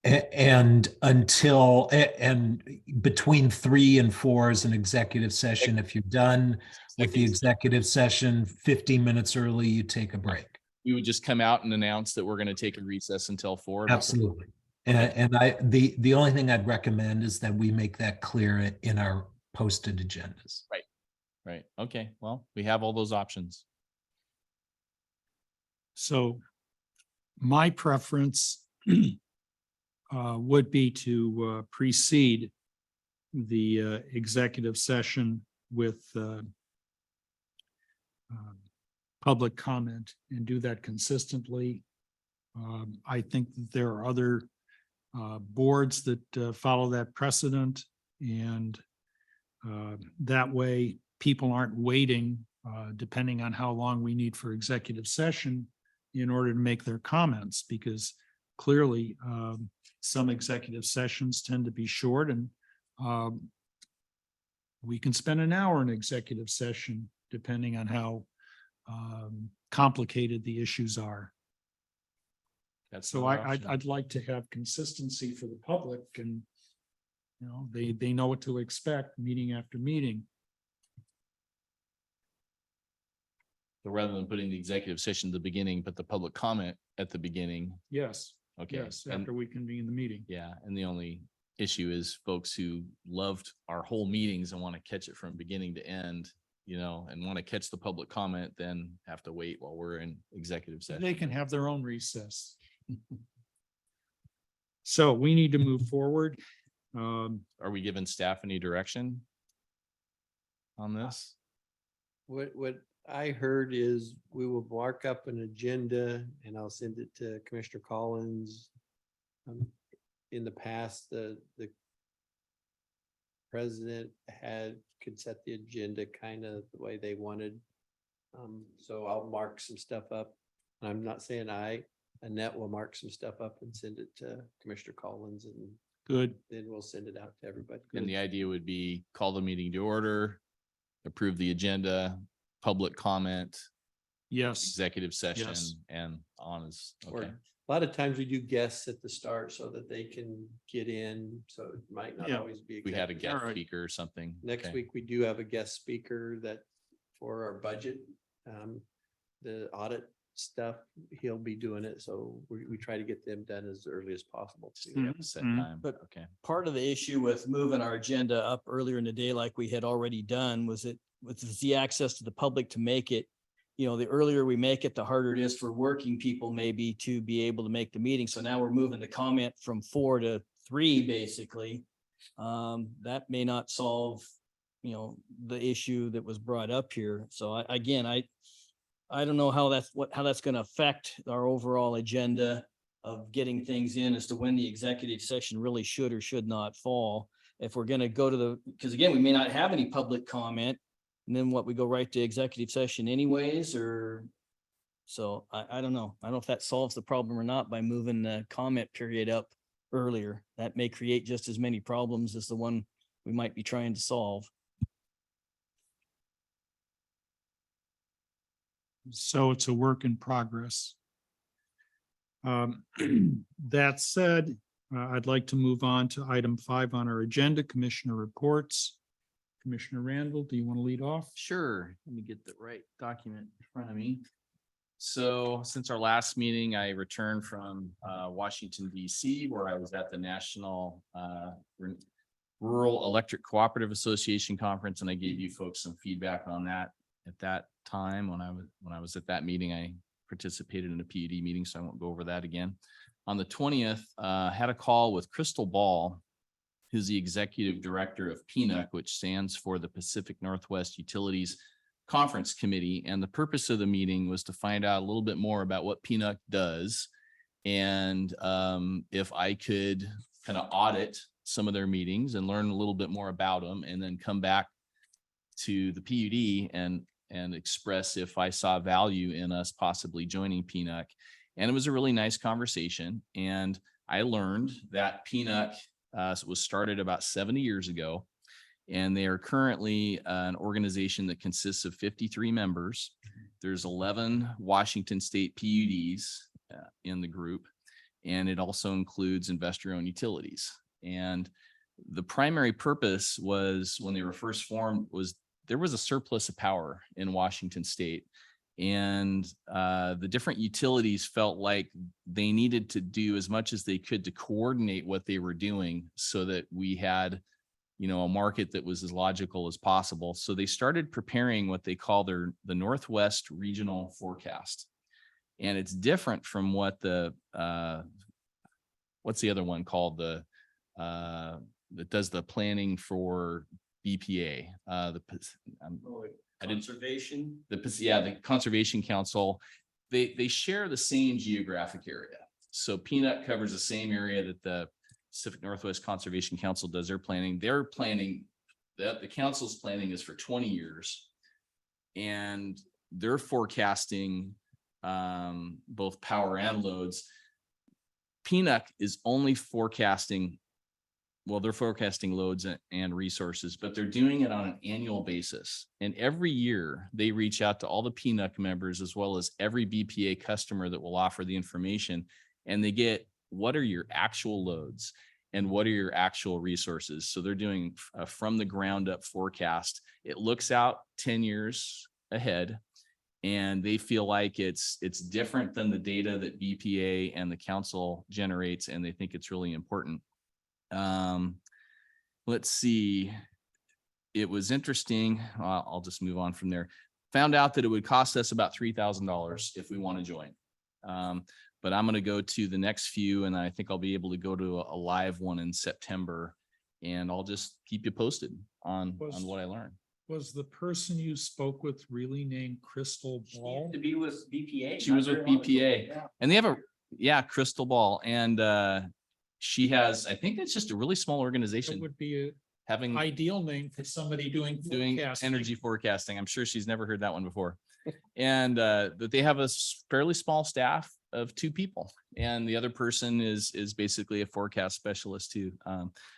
And until, and between 3 and 4 is an executive session. If you're done with the executive session 15 minutes early, you take a break. We would just come out and announce that we're going to take a recess until 4. Absolutely. And the only thing I'd recommend is that we make that clear in our posted agendas. Right. Right. Okay. Well, we have all those options. So my preference would be to precede the executive session with public comment and do that consistently. I think that there are other boards that follow that precedent, and that way people aren't waiting, depending on how long we need for executive session in order to make their comments, because clearly some executive sessions tend to be short, and we can spend an hour in executive session depending on how complicated the issues are. So I'd like to have consistency for the public, and they know what to expect meeting after meeting. So rather than putting the executive session at the beginning, put the public comment at the beginning. Yes. Okay. Yes, And- after we convene the meeting. Yeah, and the only issue is folks who loved our whole meetings and want to catch it from beginning to end, and want to catch the public comment, then have to wait while we're in executive session. They can have their own recess. So we need to move forward. Are we giving staff any direction on this? What I heard is we will mark up an agenda and I'll send it to Commissioner Collins. In the past, the president could set the agenda kind of the way they wanted. So I'll mark some stuff up. I'm not saying Annette will mark some stuff up and send it to Commissioner Collins, and Good. then we'll send it out to everybody. And the idea would be call the meeting to order, approve the agenda, public comment, Yes. executive session, Yes. and on is, Or okay. a lot of times we do guests at the start so that they can get in, so it might not Yeah. always be. We had a executive. guest All right. speaker or something. Next Okay. week, we do have a guest speaker that for our budget, the audit stuff, he'll be doing it, so we try to get them done as early as possible. too. We have a set Mhm. time. But- Okay. Part of the issue with moving our agenda up earlier in the day like we had already done was it with the access to the public to make it, the earlier we make it, the harder it is for working people maybe to be able to make the meeting. So now we're moving the comment from 4 to 3, basically. That may not solve, the issue that was brought up here. So I don't know how that's going to affect our overall agenda of getting things in as to when the executive session really should or should not fall. If we're going to go to because again, we may not have any public comment, and then we go right to executive session anyways, or so I don't know. I don't know if that solves the problem or not by moving the comment period up earlier. That may create just as many problems as the one we might be trying to solve. So it's a work in progress. That said, I'd like to move on to item 5 on our agenda, Commissioner reports. Commissioner Randall, do you want to lead off? Sure. Let me get the right document in front of me. So since our last meeting, I returned from Washington DC, where I was at the National Rural Electric Cooperative Association Conference, and I gave you folks some feedback on that at that time. When I was at that meeting, I participated in a PUD meeting, so I won't go over that again. On the 20th, had a call with Crystal Ball, who's the executive director of PNUC, which stands for the Pacific Northwest Utilities Conference Committee. And the purpose of the meeting was to find out a little bit more about what PNUC does. And if I could kind of audit some of their meetings and learn a little bit more about them, and then come back to the PUD and express if I saw value in us possibly joining PNUC. And it was a really nice conversation. And I learned that PNUC was started about 70 years ago. And they are currently an organization that consists of 53 members. There's 11 Washington State PUDs in the group. And it also includes investor-owned utilities. And the primary purpose was, when they were first formed, was there was a surplus of power in Washington State. And the different utilities felt like they needed to do as much as they could to coordinate what they were doing so that we had, you know, a market that was as logical as possible. So they started preparing what they call the Northwest Regional Forecast. And it's different from what the, what's the other one called, that does the planning for BPA, Conservation. the Conservation Council. They share the same geographic area. So PNUC covers the same area that the Pacific Northwest Conservation Council does their planning. Their planning, the council's planning is for 20 years. And they're forecasting both power and loads. PNUC is only forecasting, well, they're forecasting loads and resources, but they're doing it on an annual basis. And every year they reach out to all the PNUC members, as well as every BPA customer that will offer the information. And they get, what are your actual loads and what are your actual resources? So they're doing a from the ground up forecast. It looks out 10 years ahead. And they feel like it's different than the data that BPA and the council generates. And they think it's really important. Let's see. It was interesting. I'll just move on from there. Found out that it would cost us about $3,000 if we want to join. But I'm going to go to the next few, and I think I'll be able to go to a live one in September, and I'll just keep you posted on what I learned. Was the person you spoke with really named Crystal Ball? To be with BPA. She was with BPA, and they have Crystal Ball, and she has, I think it's just a really small organization. It would be having ideal name for somebody doing forecasting. energy forecasting. I'm sure she's never heard that one before. And that they have a fairly small staff of 2 people, and the other person is basically a forecast specialist too.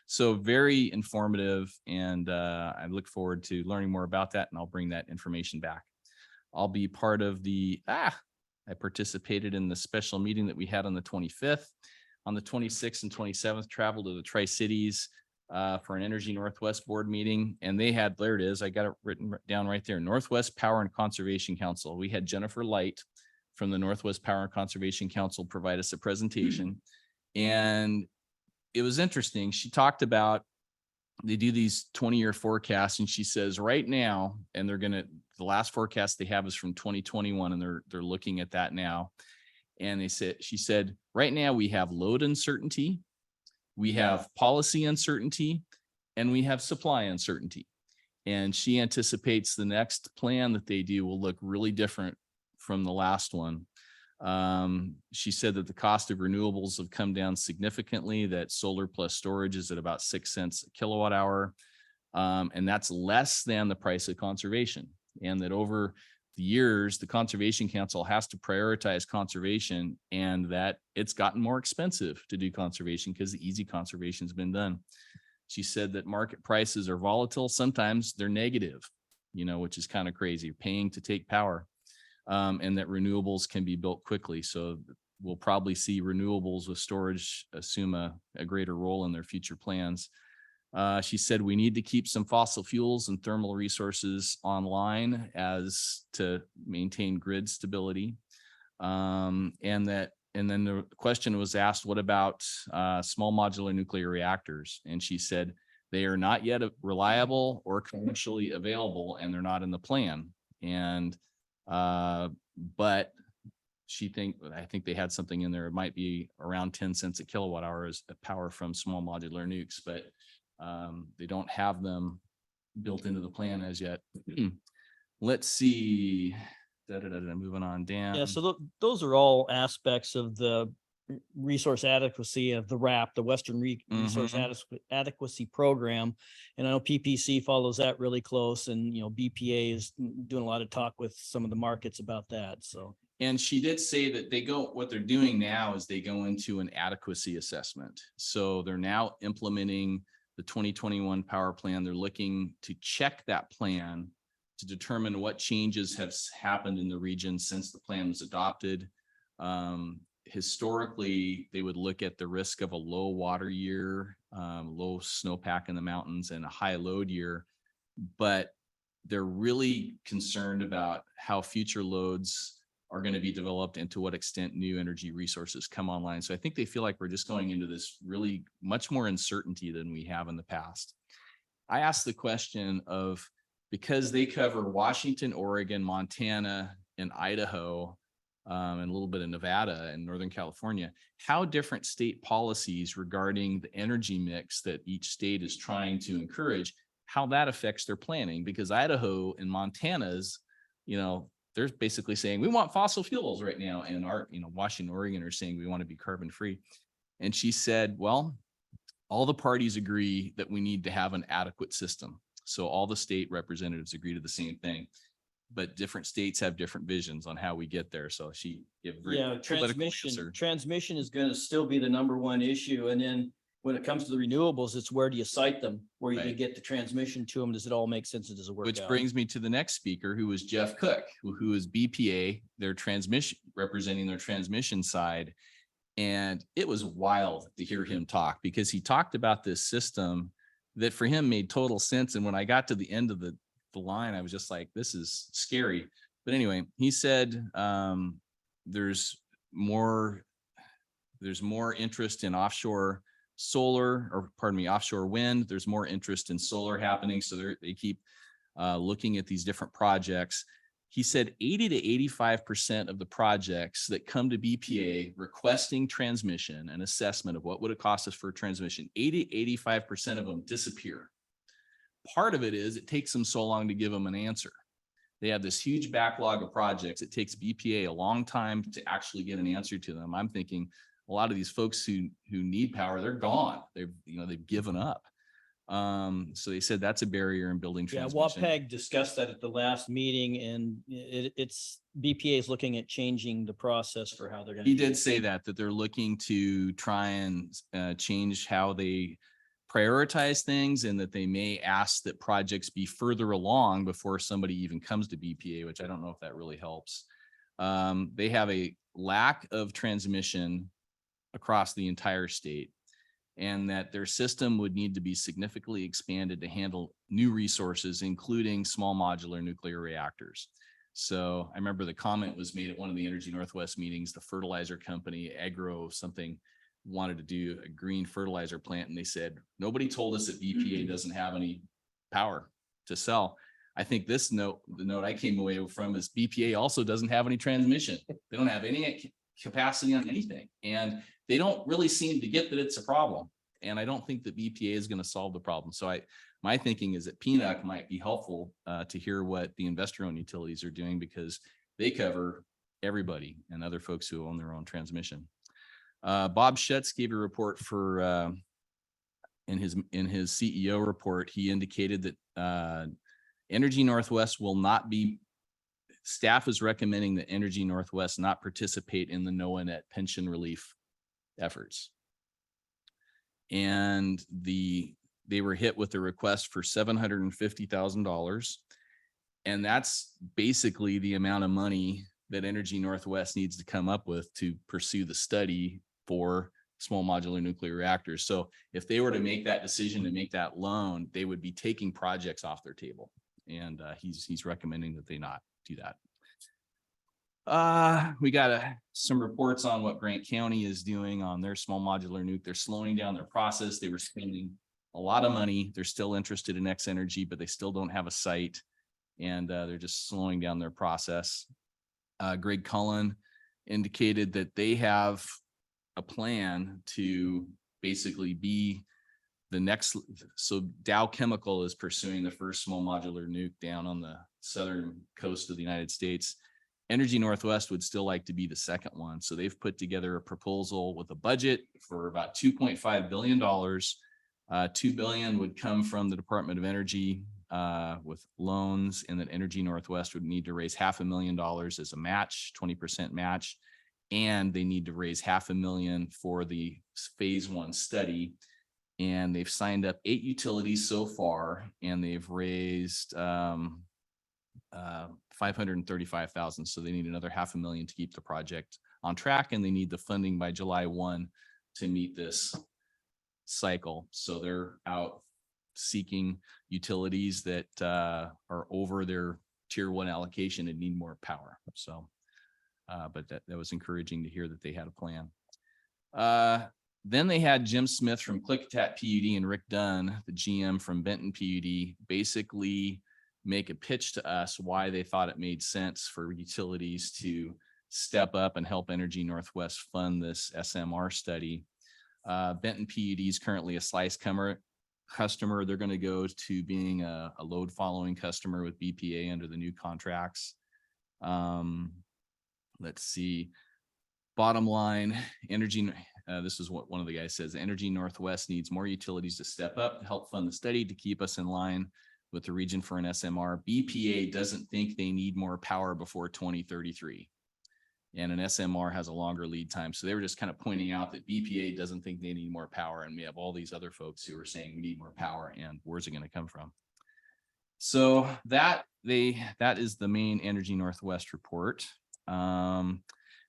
So very informative, and I look forward to learning more about that, and I'll bring that information back. I'll be part of I participated in the special meeting that we had on the 25th. On the 26th and 27th, traveled to the Tri-Cities for an Energy Northwest board meeting. And they had, there it is, I got it written down right there, Northwest Power and Conservation Council. We had Jennifer Light from the Northwest Power and Conservation Council provide us a presentation. And it was interesting. She talked about, they do these 20-year forecasts, and she says right now, and the last forecast they have is from 2021, and they're looking at that now. And she said, right now we have load uncertainty, we have policy uncertainty, and we have supply uncertainty. And she anticipates the next plan that they do will look really different from the last one. She said that the cost of renewables have come down significantly, that solar plus storage is at about 6 cents a kilowatt hour. And that's less than the price of conservation. And that over the years, the Conservation Council has to prioritize conservation, and that it's gotten more expensive to do conservation because the easy conservation has been done. She said that market prices are volatile. Sometimes they're negative, which is kind of crazy, paying to take power, and that renewables can be built quickly. So we'll probably see renewables with storage assume a greater role in their future plans. She said we need to keep some fossil fuels and thermal resources online as to maintain grid stability. And then the question was asked, what about small modular nuclear reactors? And she said they are not yet reliable or commercially available, and they're not in the plan. And but I think they had something in there. It might be around 10 cents a kilowatt hour as power from small modular nukes, but they don't have them built into the plan as yet. Let's see. Moving on down. Yeah, so those are all aspects of the resource adequacy of the RAP, the Western Resource Adequacy Program. And I know PPC follows that really close, and, BPA is doing a lot of talk with some of the markets about that, so. And she did say that what they're doing now is they go into an adequacy assessment. So they're now implementing the 2021 power plan. They're looking to check that plan to determine what changes have happened in the region since the plan was adopted. Historically, they would look at the risk of a low water year, low snowpack in the mountains, and a high load year. But they're really concerned about how future loads are going to be developed and to what extent new energy resources come online. So I think they feel like we're just going into this really much more uncertainty than we have in the past. I asked the question of, because they cover Washington, Oregon, Montana, and Idaho, and a little bit of Nevada and Northern California, how different state policies regarding the energy mix that each state is trying to encourage, how that affects their planning. Because Idaho and Montana's, they're basically saying we want fossil fuels right now, and our, Washington, Oregon are saying we want to be carbon free. And she said, well, all the parties agree that we need to have an adequate system. So all the state representatives agree to the same thing, but different states have different visions on how we get there. So she, Transmission is going to still be the number one issue. And then when it comes to the renewables, it's where do you site them? Where you get the transmission to them? Does it all make sense? Does it work? Which out? brings me to the next speaker, who was Jeff Cook, who is BPA, their transmission, representing their transmission side. And it was wild to hear him talk, because he talked about this system that for him made total sense. And when I got to the end of the line, I was just like, this is scary. But anyway, he said there's more interest in offshore offshore wind. There's more interest in solar happening. So they keep looking at these different projects. He said 80 to 85% of the projects that come to BPA requesting transmission and assessment of what would it cost us for transmission, 80, 85% of them disappear. Part of it is it takes them so long to give them an answer. They have this huge backlog of projects. It takes BPA a long time to actually get an answer to them. I'm thinking a lot of these folks who need power, they're gone. They've given up. So they said that's a barrier in building transmission. WAPAG discussed that at the last meeting, and it's BPA is looking at changing the process for how they're going to. He did say that they're looking to try and change how they prioritize things, and that they may ask that projects be further along before somebody even comes to BPA, which I don't know if that really helps. They have a lack of transmission across the entire state, and that their system would need to be significantly expanded to handle new resources, including small modular nuclear reactors. So I remember the comment was made at one of the Energy Northwest meetings, the fertilizer company, Agro something, wanted to do a green fertilizer plant. And they said, nobody told us that BPA doesn't have any power to sell. I think the note I came away from is BPA also doesn't have any transmission. They don't have any capacity on anything. And they don't really seem to get that it's a problem. And I don't think that BPA is going to solve the problem. So my thinking is that PNUC might be helpful to hear what the investor-owned utilities are doing, because they cover everybody and other folks who own their own transmission. Bob Schutz gave a report for in his CEO report. He indicated that Energy Northwest will not be. Staff is recommending that Energy Northwest not participate in the NOAA net pension relief efforts. And they were hit with a request for $750,000. And that's basically the amount of money that Energy Northwest needs to come up with to pursue the study for small modular nuclear reactors. So if they were to make that decision to make that loan, they would be taking projects off their table. And he's recommending that they not do that. We got some reports on what Grant County is doing on their small modular nuke. They're slowing down their process. They were spending a lot of money. They're still interested in X Energy, but they still don't have a site, and they're just slowing down their process. Greg Cullen indicated that they have a plan to basically be the next. So Dow Chemical is pursuing the first small modular nuke down on the southern coast of the United States. Energy Northwest would still like to be the second one. So they've put together a proposal with a budget for about $2.5 billion. 2 billion would come from the Department of Energy with loans, and that Energy Northwest would need to raise $500,000 as a match, 20% match. And they need to raise $500,000 for the phase 1 study. And they've signed up 8 utilities so far, and they've raised $535,000. So they need another $500,000 to keep the project on track, and they need the funding by July 1 to meet this cycle. So they're out seeking utilities that are over their tier 1 allocation and need more power. So, but that was encouraging to hear that they had a plan. Then they had Jim Smith from Klickitat PUD and Rick Dunn, the GM from Benton PUD, basically make a pitch to us why they thought it made sense for utilities to step up and help Energy Northwest fund this SMR study. Benton PUD is currently a slice customer. They're going to go to being a load following customer with BPA under the new contracts. Let's see. Bottom line, this is what one of the guys says: Energy Northwest needs more utilities to step up to help fund the study to keep us in line with the region for an SMR. BPA doesn't think they need more power before 2033. And an SMR has a longer lead time. So they were just kind of pointing out that BPA doesn't think they need more power. And we have all these other folks who are saying we need more power, and where's it going to come from? So that is the main Energy Northwest report.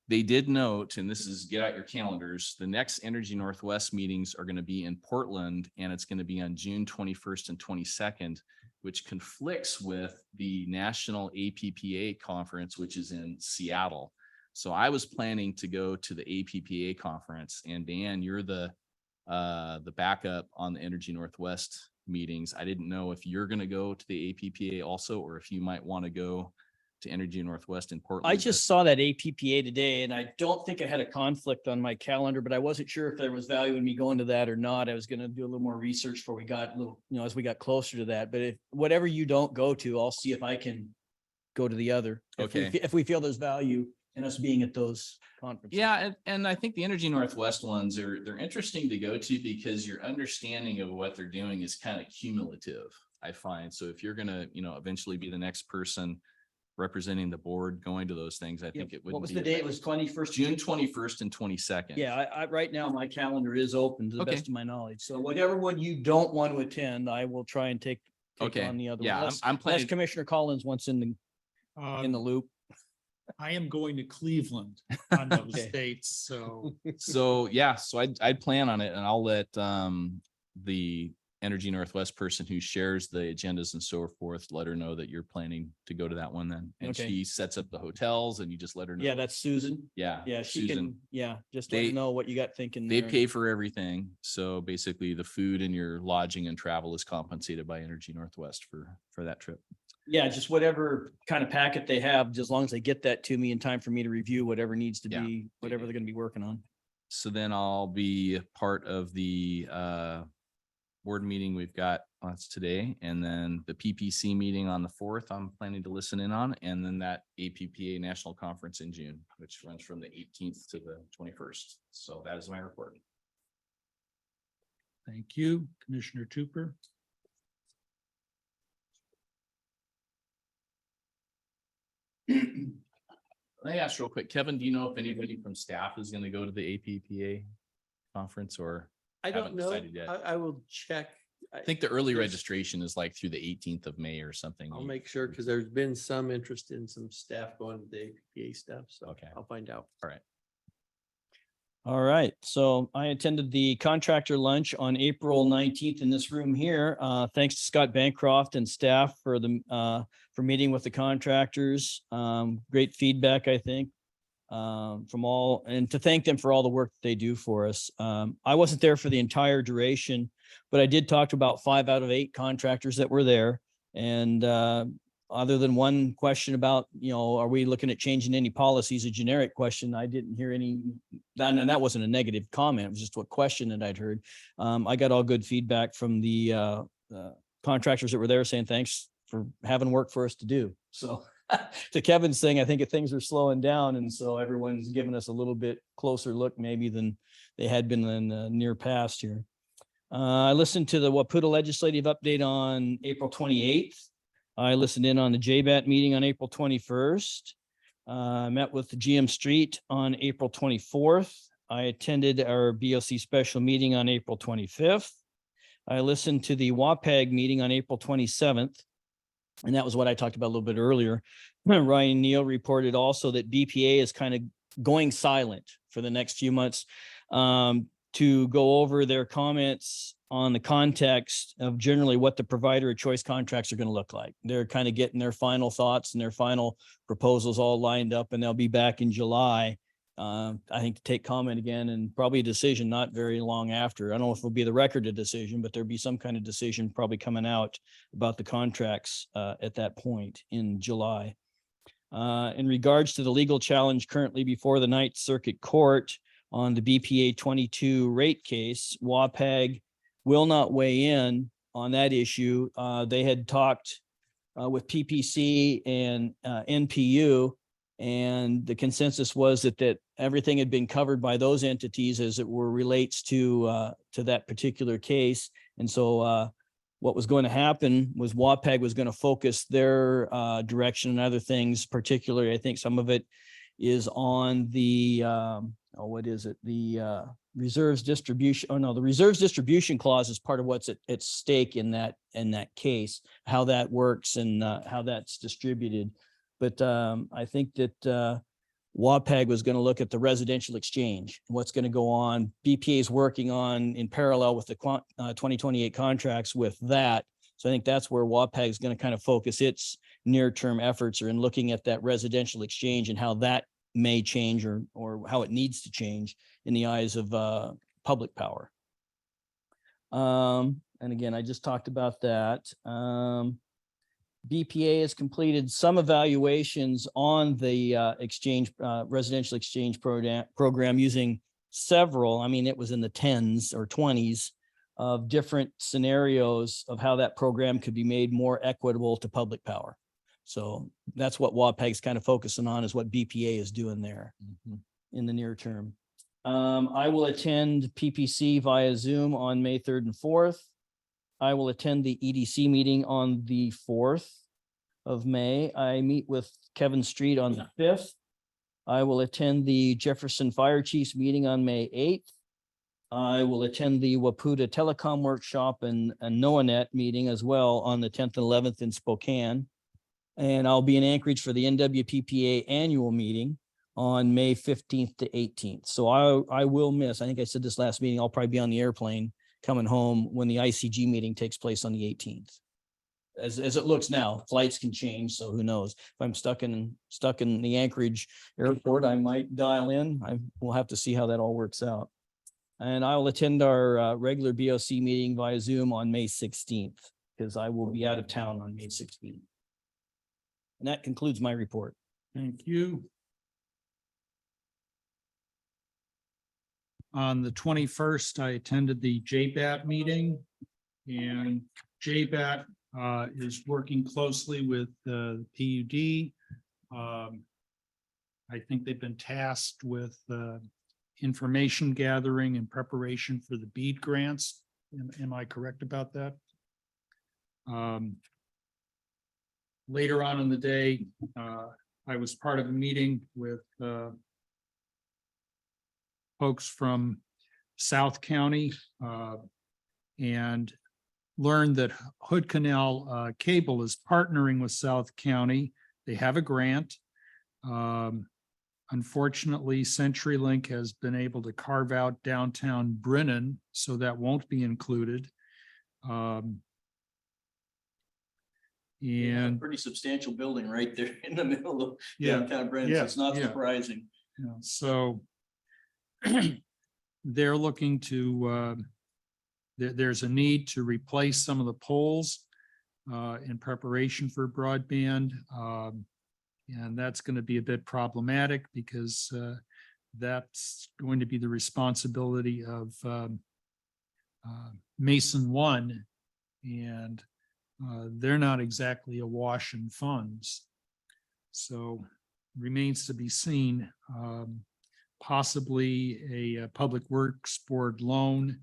They did note, and this is, get out your calendars, the next Energy Northwest meetings are going to be in Portland, and it's going to be on June 21st and 22nd, which conflicts with the National APPA conference, which is in Seattle. So I was planning to go to the APPA conference, and Dan, you're the backup on the Energy Northwest meetings. I didn't know if you're going to go to the APPA also, or if you might want to go to Energy Northwest in Portland. I just saw that APPA today, and I don't think I had a conflict on my calendar, but I wasn't sure if there was value in me going to that or not. I was going to do a little more research before we got a little, as we got closer to that. But if whatever you don't go to, I'll see if I can go to the other. Okay. If we feel there's value in us being at those conferences. Yeah, and I think the Energy Northwest ones they're interesting to go to because your understanding of what they're doing is kind of cumulative, I find. So if you're gonna, eventually be the next person representing the board going to those things, I think it would. What was the date? It was 21st? June 21st and 22nd. Yeah, I right now my calendar is open to the best of my knowledge. So whatever one you don't want to attend, I will try and take on the other. Yeah, one. I'm planning. Unless Commissioner Collins wants in the loop. I am going to Cleveland on those dates, so. So I'd plan on it, and I'll let the Energy Northwest person who shares the agendas and so forth, let her know that you're planning to go to that one then. And Okay. she sets up the hotels, and you just let her know. Yeah, that's Susan. Yeah. Yeah, she Susan. can, just let They- me know what you got thinking. They there. pay for everything. So basically the food and your lodging and travel is compensated by Energy Northwest for that trip. Yeah, just whatever kind of packet they have, just as long as they get that to me in time for me to review whatever needs to be, whatever they're gonna be working on. So then I'll be part of the board meeting we've got, that's today, and then the PPC meeting on the 4th, I'm planning to listen in on, and then that APPA National Conference in June, which runs from the 18th to the 21st. So that is my report. Thank you, Commissioner Tupper. Let me ask real quick, Kevin, do you know if anybody from staff is going to go to the APPA conference, or? I don't haven't know. decided yet? I will check. I think the early there's- registration is like through the 18th of May or something. I'll make sure, because there's been some interest in some staff going to the APA stuff, so Okay. I'll find out. All right. All right, so I attended the contractor lunch on April 19th in this room here. Thanks to Scott Bancroft and staff for for meeting with the contractors. Great feedback, I think, from all, and to thank them for all the work that they do for us. I wasn't there for the entire duration, but I did talk to about 5 out of 8 contractors that were there. And other than one question about, are we looking at changing any policies, a generic question, I didn't hear any, and that wasn't a negative comment, it was just a question that I'd heard. I got all good feedback from the contractors that were there saying, thanks for having work for us to do. So To Kevin's thing, I think things are slowing down, and so everyone's giving us a little bit closer look maybe than they had been in the near past here. I listened to the Waputa Legislative Update on April 28th. I listened in on the JBAT meeting on April 21st. Met with the GM Street on April 24th. I attended our BOC special meeting on April 25th. I listened to the WAPAG meeting on April 27th. And that was what I talked about a little bit earlier. Ryan Neal reported also that BPA is kind of going silent for the next few months to go over their comments on the context of generally what the provider of choice contracts are going to look like. They're kind of getting their final thoughts and their final proposals all lined up, and they'll be back in July, I think, to take comment again, and probably a decision not very long after. I don't know if it'll be the record of decision, but there'll be some kind of decision probably coming out about the contracts at that point in July. In regards to the legal challenge currently before the Ninth Circuit Court on the BPA 22 rate case, WAPAG will not weigh in on that issue. They had talked with PPC and NPU, and the consensus was that everything had been covered by those entities as it relates to that particular case. And so what was going to happen was WAPAG was going to focus their direction and other things, particularly, I think some of it is on the, what is it? The reserves distribution. Oh no, the reserves distribution clause is part of what's at stake in that case, how that works and how that's distributed. But I think that WAPAG was going to look at the residential exchange, what's going to go on. BPA is working on in parallel with the 2028 contracts with that. So I think that's where WAPAG is going to kind of focus its near-term efforts, are in looking at that residential exchange and how that may change or how it needs to change in the eyes of public power. And again, I just talked about that. BPA has completed some evaluations on the residential exchange program using several, I mean, it was in the 10s or 20s of different scenarios of how that program could be made more equitable to public power. So that's what WAPAG's kind of focusing on, is what BPA is doing there in the near term. I will attend PPC via Zoom on May 3rd and 4th. I will attend the EDC meeting on the 4th of May. I meet with Kevin Street on the 5th. I will attend the Jefferson Fire Chiefs meeting on May 8th. I will attend the Waputa Telecom Workshop and NOAANET meeting as well on the 10th and 11th in Spokane. And I'll be in Anchorage for the NWPPA annual meeting on May 15th to 18th. So I will miss, I think I said this last meeting, I'll probably be on the airplane coming home when the ICG meeting takes place on the 18th. As it looks now, flights can change, so who knows? If I'm stuck in the Anchorage airport, I might dial in. We'll have to see how that all works out. And I will attend our regular BOC meeting via Zoom on May 16th, because I will be out of town on May 16th. And that concludes my report. Thank you. On the 21st, I attended the JBAT meeting, and JBAT is working closely with the PUD. I think they've been tasked with information gathering in preparation for the BEAD grants. Am I correct about that? Later on in the day, I was part of a meeting with folks from South County and learned that Hood Canal Cable is partnering with South County. They have a grant. Unfortunately, CenturyLink has been able to carve out downtown Brennan, so that won't be included. And pretty substantial building right there in the middle of Yeah, downtown Brennan, so yeah, it's not yeah. surprising. so they're looking to, there's a need to replace some of the poles in preparation for broadband. And that's going to be a bit problematic because that's going to be the responsibility of Mason One, and they're not exactly awash in funds. So remains to be seen. Possibly a Public Works Board loan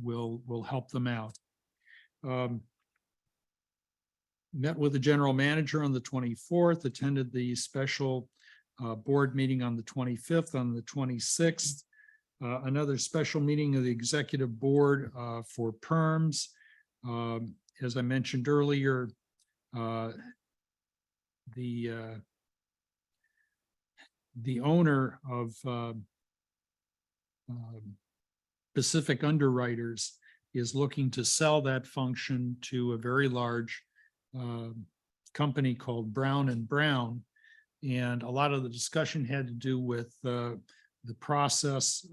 will help them out. Met with the general manager on the 24th, attended the special board meeting on the 25th, on the 26th. Another special meeting of the executive board for perms. As I mentioned earlier, the owner of Pacific Underwriters is looking to sell that function to a very large company called Brown and Brown. And a lot of the discussion had to do with the process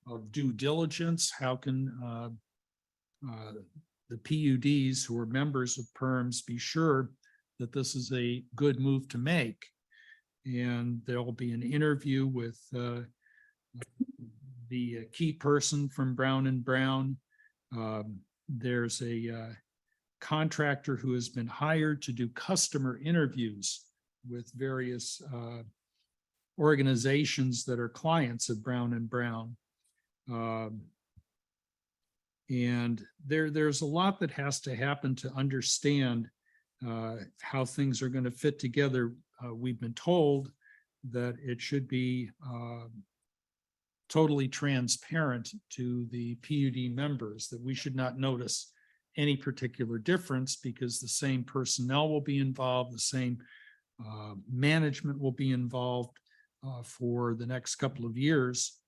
of due diligence. How can the PUDs who are members of PERMs be sure that this is a good move to make? And there will be an interview with the key person from Brown and Brown. There's a contractor who has been hired to do customer interviews with various organizations that are clients of Brown and Brown. And there's a lot that has to happen to understand how things are going to fit together. We've been told that it should be totally transparent to the PUD members, that we should not notice any particular difference because the same personnel will be involved, the same management will be involved for the next couple of years.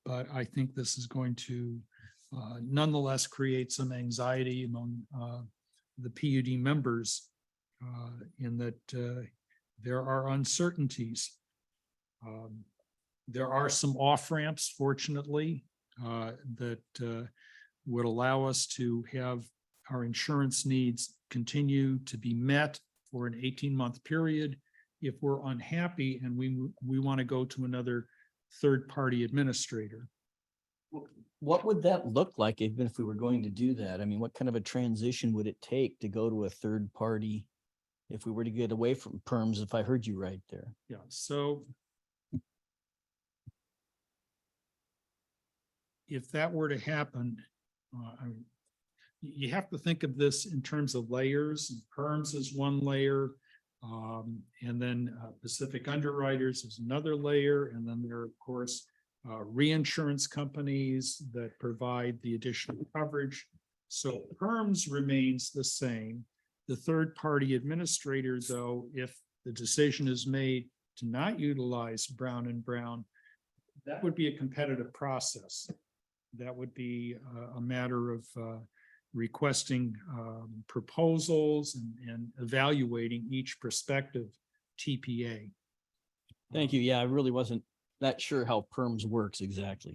But I think this is going to nonetheless create some anxiety among the PUD members in that there are uncertainties. There are some off-ramps, fortunately, that would allow us to have our insurance needs continue to be met for an 18-month period. If we're unhappy and we want to go to another third-party administrator. What would that look like even if we were going to do that? I mean, what kind of a transition would it take to go to a third party if we were to get away from PERMs, if I heard you right there? Yeah, so if that were to happen, you have to think of this in terms of layers. PERMs is one layer, and then Pacific Underwriters is another layer, and then there are, of course, reinsurance companies that provide the additional coverage. So PERMs remains the same. The third-party administrator, though, if the decision is made to not utilize Brown and Brown, that would be a competitive process. That would be a matter of requesting proposals and evaluating each prospective TPA. Thank you. Yeah, I really wasn't that sure how PERMs works exactly.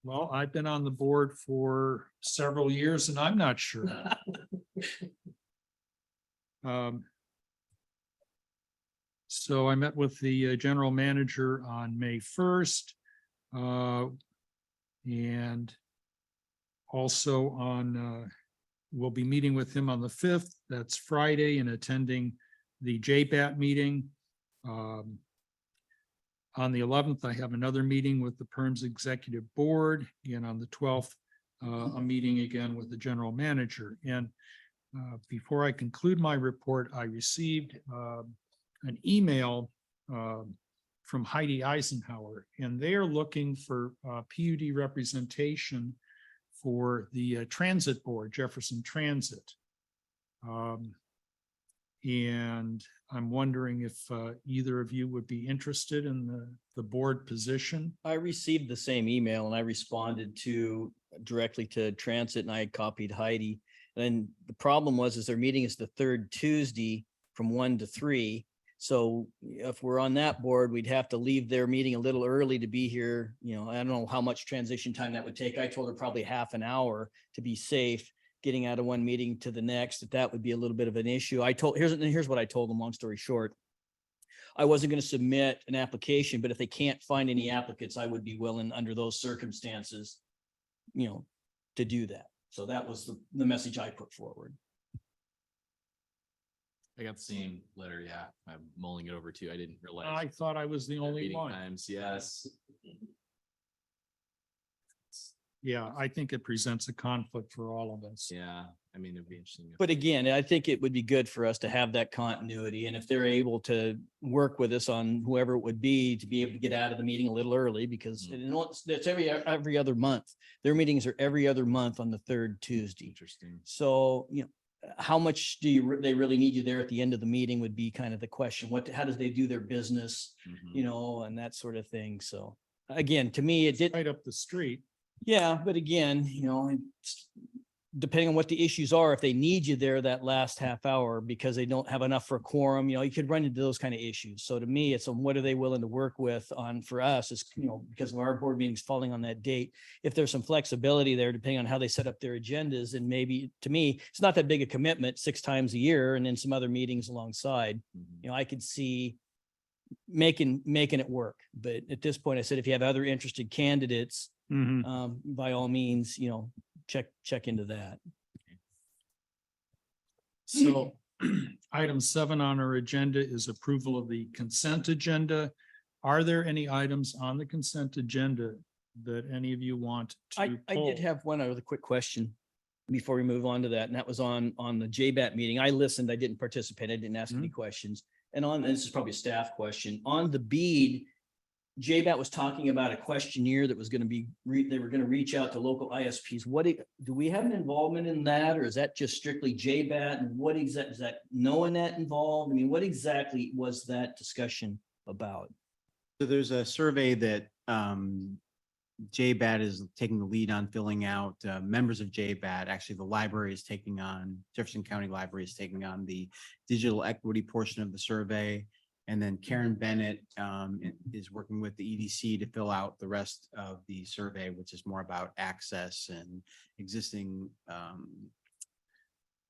Well, I've been on the board for several years and I'm not sure. So I met with the general manager on May 1st. And also on, we'll be meeting with him on the 5th. That's Friday, and attending the JBAT meeting. On the 11th, I have another meeting with the PERMs Executive Board, and on the 12th, a meeting again with the general manager. And before I conclude my report, I received an email from Heidi Eisenhower, and they are looking for PUD representation for the transit board, Jefferson Transit. And I'm wondering if either of you would be interested in the board position. I received the same email and I responded directly to Transit, and I had copied Heidi. And the problem was, their meeting is the third Tuesday from 1 to 3. So if we're on that board, we'd have to leave their meeting a little early to be here. You know, I don't know how much transition time that would take. I told her probably half an hour to be safe, getting out of one meeting to the next, that would be a little bit of an issue. Here's what I told them, long story short. I wasn't going to submit an application, but if they can't find any applicants, I would be willing under those circumstances, to do that. So that was the message I put forward. I got the same letter, yeah. I'm mulling it over too. I didn't realize. I thought I was the only Meeting one. times, yes. Yeah, I think it presents a conflict for all of us. Yeah, I mean, it'd be interesting. But again, I think it would be good for us to have that continuity, and if they're able to work with us on whoever it would be, to be able to get out of the meeting a little early, because you know, it's every other month. Their meetings are every other month on the third Tuesday. Interesting. So, you know, how much they really need you there at the end of the meeting would be kind of the question. How does they do their business, you know, and that sort of thing. So again, to me, it did. Right up the street. Yeah, but again, you know, it's depending on what the issues are, if they need you there that last half hour because they don't have enough for a quorum, you know, you could run into those kind of issues. So to me, it's on what are they willing to work with on for us is, you know, because of our board meetings falling on that date. If there's some flexibility there, depending on how they set up their agendas, and maybe to me, it's not that big a commitment 6 times a year and then some other meetings alongside. You know, I could see making it work. But at this point, I said, if you have other interested candidates, by all means, you know, check into that. So item 7 on our agenda is approval of the consent agenda. Are there any items on the consent agenda that any of you want to I pull? did have one other quick question before we move on to that, and that was on the JBAT meeting. I listened, I didn't participate, I didn't ask any questions. And this is probably a staff question, on the BEAD, JBAT was talking about a questionnaire that was going to be, they were going to reach out to local ISPs. Do we have an involvement in that, or is that just strictly JBAT? And what exactly, is that NOAANET involved? I mean, what exactly was that discussion about? So there's a survey that JBAT is taking the lead on filling out. Members of JBAT, actually the library is taking on, Jefferson County Library is taking on the digital equity portion of the survey. And then Karen Bennett is working with the EDC to fill out the rest of the survey, which is more about access and existing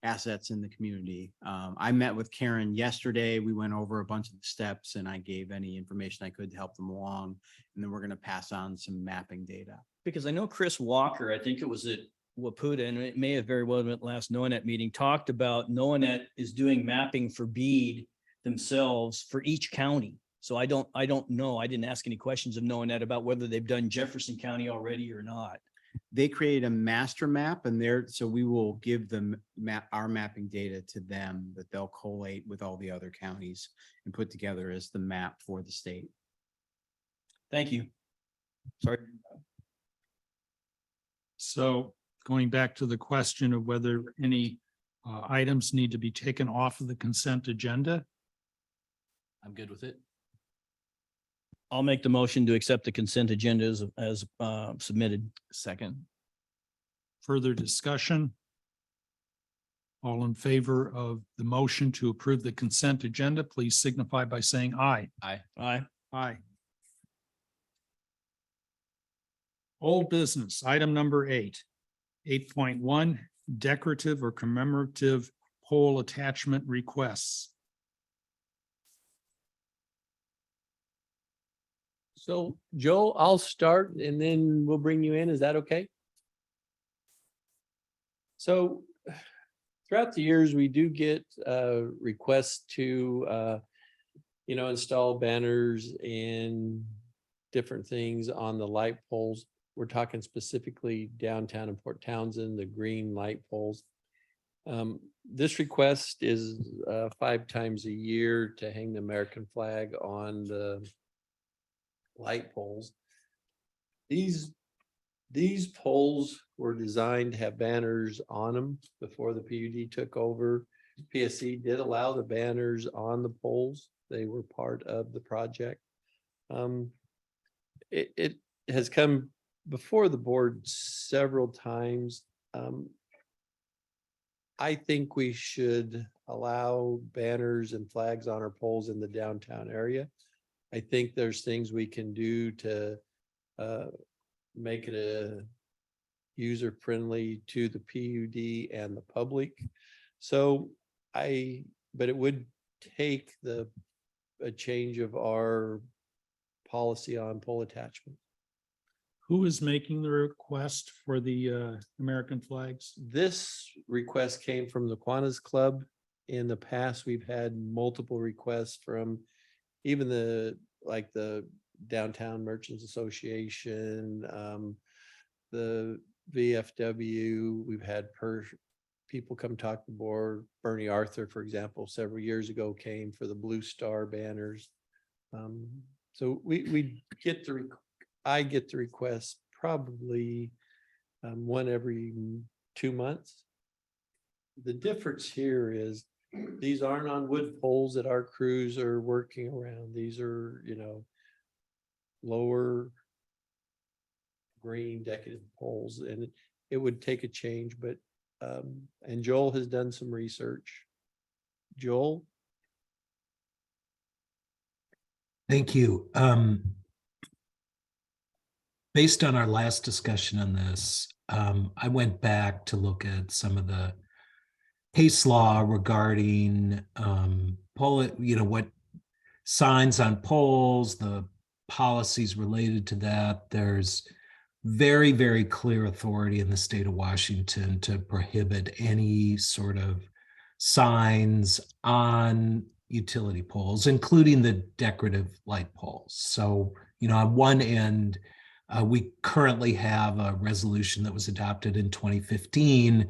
assets in the community. I met with Karen yesterday. We went over a bunch of the steps and I gave any information I could to help them along. And then we're going to pass on some mapping data. Because I know Chris Walker, I think it was at Waputa, and it may have very well been at last NOAANET meeting, talked about NOAANET is doing mapping for BEAD themselves for each county. So I don't know. I didn't ask any questions of NOAANET about whether they've done Jefferson County already or not. They create a master map and so we will give them our mapping data to them that they'll collate with all the other counties and put together as the map for the state. Thank you. Sorry. So going back to the question of whether any items need to be taken off of the consent agenda. I'm good with it. I'll make the motion to accept the consent agenda as submitted. Second. Further discussion? All in favor of the motion to approve the consent agenda, please signify by saying aye. Aye. Aye. Aye. Old business, item number 8. 8.1, decorative or commemorative pole attachment requests. So Joe, I'll start and then we'll bring you in. Is that okay? So throughout the years, we do get requests to install banners and different things on the light poles. We're talking specifically downtown in Port Townsend, the green light poles. This request is 5 times a year to hang the American flag on the light poles. These poles were designed to have banners on them before the PUD took over. PSC did allow the banners on the poles. They were part of the project. It has come before the board several times. I think we should allow banners and flags on our poles in the downtown area. I think there's things we can do to make it a user-friendly to the PUD and the public. But it would take a change of our policy on pole attachment. Who is making the request for the American flags? This request came from the Kiwanis Club in the past, we've had multiple requests from even the Downtown Merchants Association, the VFW. We've had people come talk to the board. Bernie Arthur, for example, several years ago came for the Blue Star banners. So I get the request probably one every 2 months. The difference here is these aren't on wood poles that our crews are working around. These are, lower green decorative poles, and it would take a change, but and Joel has done some research. Joel? Thank you. Based on our last discussion on this, I went back to look at some of the case law regarding what signs on poles, the policies related to that. There's very, very clear authority in the state of Washington to prohibit any sort of signs on utility poles, including the decorative light poles. So, on one end, we currently have a resolution that was adopted in 2015,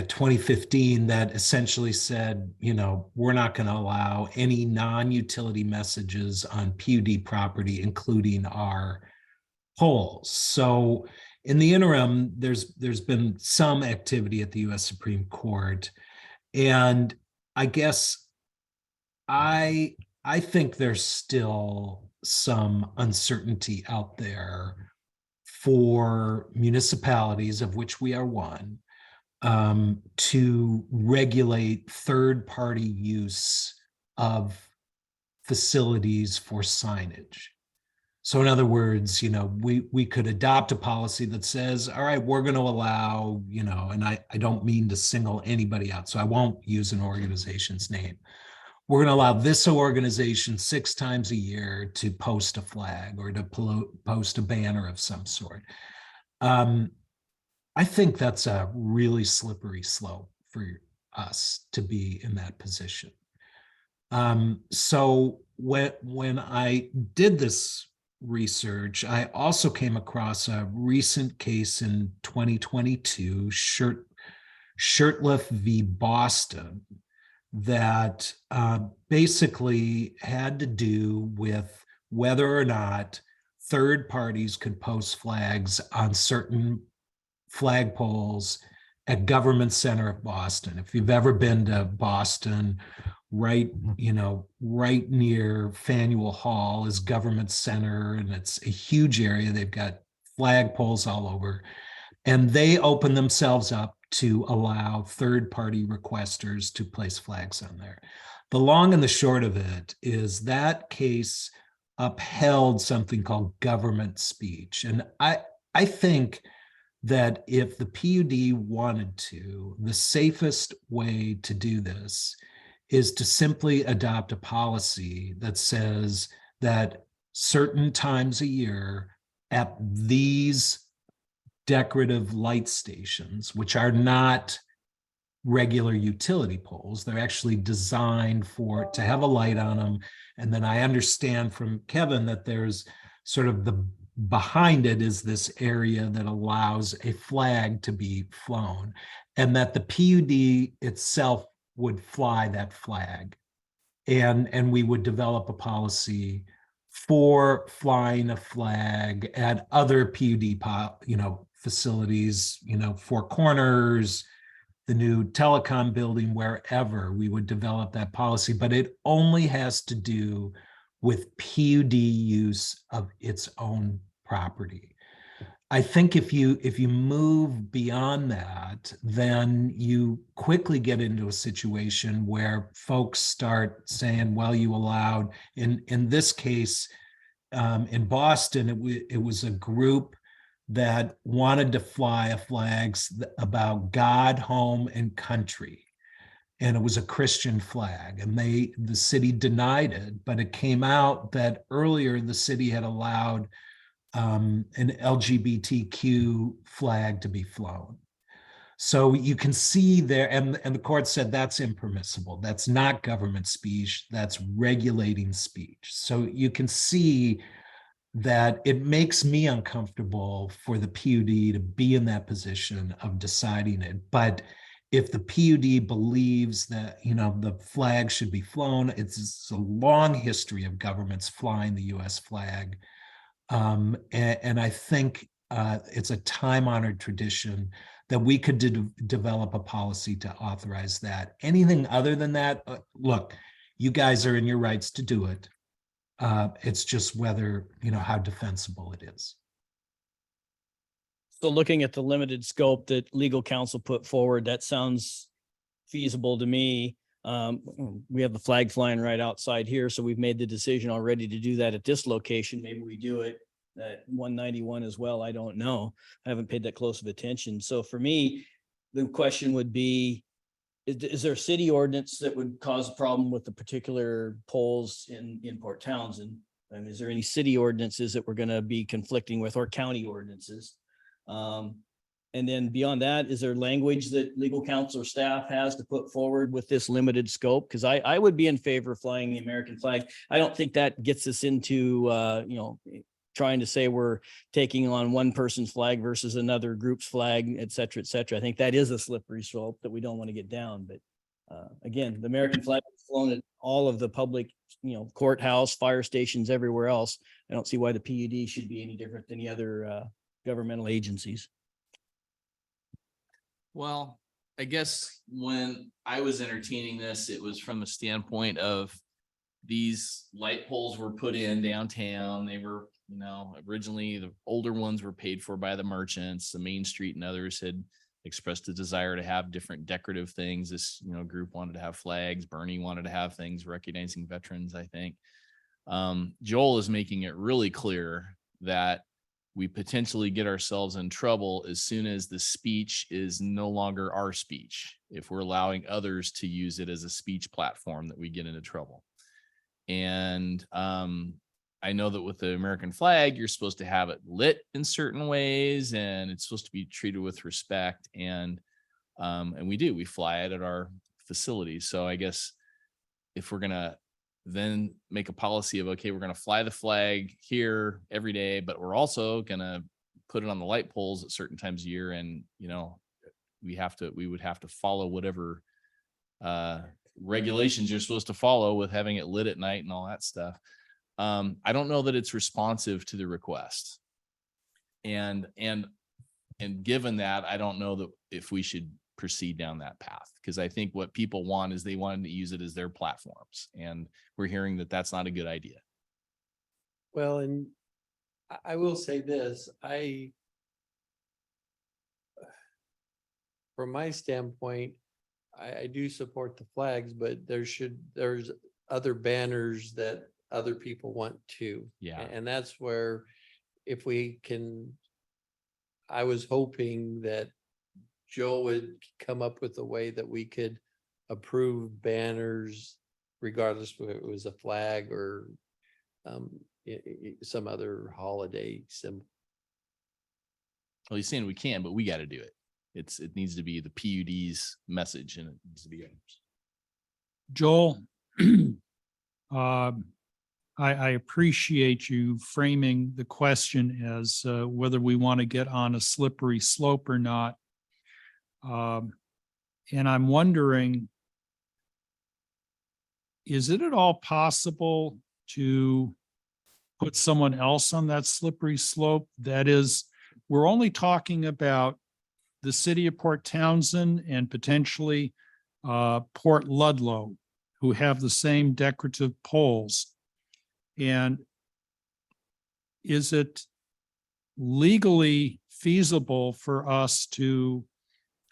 2015, that essentially said, we're not going to allow any non-utility messages on PUD property, including our poles. So in the interim, there's been some activity at the U.S. Supreme Court. And I guess I think there's still some uncertainty out there for municipalities, of which we are one, to regulate third-party use of facilities for signage. So in other words, we could adopt a policy that says, all right, we're going to allow, and I don't mean to single anybody out, so I won't use an organization's name. We're going to allow this organization 6 times a year to post a flag or to post a banner of some sort. I think that's a really slippery slope for us to be in that position. So when I did this research, I also came across a recent case in 2022, Shurtleff v. Boston, that basically had to do with whether or not third parties could post flags on certain flagpoles at Government Center of Boston. If you've ever been to Boston, right near Faneuil Hall is Government Center, and it's a huge area. They've got flagpoles all over, and they open themselves up to allow third-party requesters to place flags on there. The long and the short of it is that case upheld something called government speech. And I think that if the PUD wanted to, the safest way to do this is to simply adopt a policy that says that certain times a year at these decorative light stations, which are not regular utility poles, they're actually designed to have a light on them. And then I understand from Kevin that there's sort of behind it is this area that allows a flag to be flown, and that the PUD itself would fly that flag. And we would develop a policy for flying a flag at other PUD, facilities, Four Corners, the new telecom building, wherever we would develop that policy, but it only has to do with PUD use of its own property. I think if you move beyond that, then you quickly get into a situation where folks start saying, well, you allowed, in this case, in Boston, it was a group that wanted to fly flags about God, home, and country. And it was a Christian flag, and the city denied it, but it came out that earlier the city had allowed an LGBTQ flag to be flown. So you can see there, and the court said that's impermissible. That's not government speech, that's regulating speech. So you can see that it makes me uncomfortable for the PUD to be in that position of deciding it. But if the PUD believes that, the flag should be flown, it's a long history of governments flying the US flag. And I think it's a time-honored tradition that we could develop a policy to authorize that. Anything other than that, look, you guys are in your rights to do it. It's just whether, how defensible it is. So looking at the limited scope that legal counsel put forward, that sounds feasible to me. We have the flag flying right outside here, so we've made the decision already to do that at this location. Maybe we do it at 191 as well. I don't know. I haven't paid that close of attention. So for me, the question would be, is there a city ordinance that would cause a problem with the particular polls in Port Townsend? I mean, is there any city ordinances that we're going to be conflicting with, or county ordinances? And then beyond that, is there language that legal counsel or staff has to put forward with this limited scope? Because I would be in favor of flying the American flag. I don't think that gets us into, trying to say we're taking on one person's flag versus another group's flag, et cetera, et cetera. I think that is a slippery slope that we don't want to get down. But again, the American flag is flown at all of the public, courthouse, fire stations, everywhere else. I don't see why the PUD should be any different than the other governmental agencies. Well, I guess when I was entertaining this, it was from the standpoint of these light poles were put in downtown. They were, originally the older ones were paid for by the merchants. The Main Street and others had expressed a desire to have different decorative things. This, group wanted to have flags. Bernie wanted to have things recognizing veterans, I think. Joel is making it really clear that we potentially get ourselves in trouble as soon as the speech is no longer our speech. If we're allowing others to use it as a speech platform, that we get into trouble. And I know that with the American flag, you're supposed to have it lit in certain ways, and it's supposed to be treated with respect. And we do, we fly it at our facilities. So I guess if we're gonna then make a policy of, okay, we're going to fly the flag here every day, but we're also going to put it on the light poles at certain times of year. And, we would have to follow whatever regulations you're supposed to follow with having it lit at night and all that stuff. I don't know that it's responsive to the request. And given that, I don't know that if we should proceed down that path, because I think what people want is they wanted to use it as their platforms, and we're hearing that that's not a good idea. Well, and I will say this, from my standpoint, I do support the flags, but there's other banners that other people want too. Yeah. And that's where, if we can, I was hoping that Joe would come up with a way that we could approve banners regardless if it was a flag or some other holiday symbol. Well, he's saying we can, but we got to do it. It needs to be the PUD's message, and it needs to be ours. Joel, I appreciate you framing the question as whether we want to get on a slippery slope or not. And I'm wondering, is it at all possible to put someone else on that slippery slope? That is, we're only talking about the city of Port Townsend and potentially Port Ludlow, who have the same decorative poles. And is it legally feasible for us to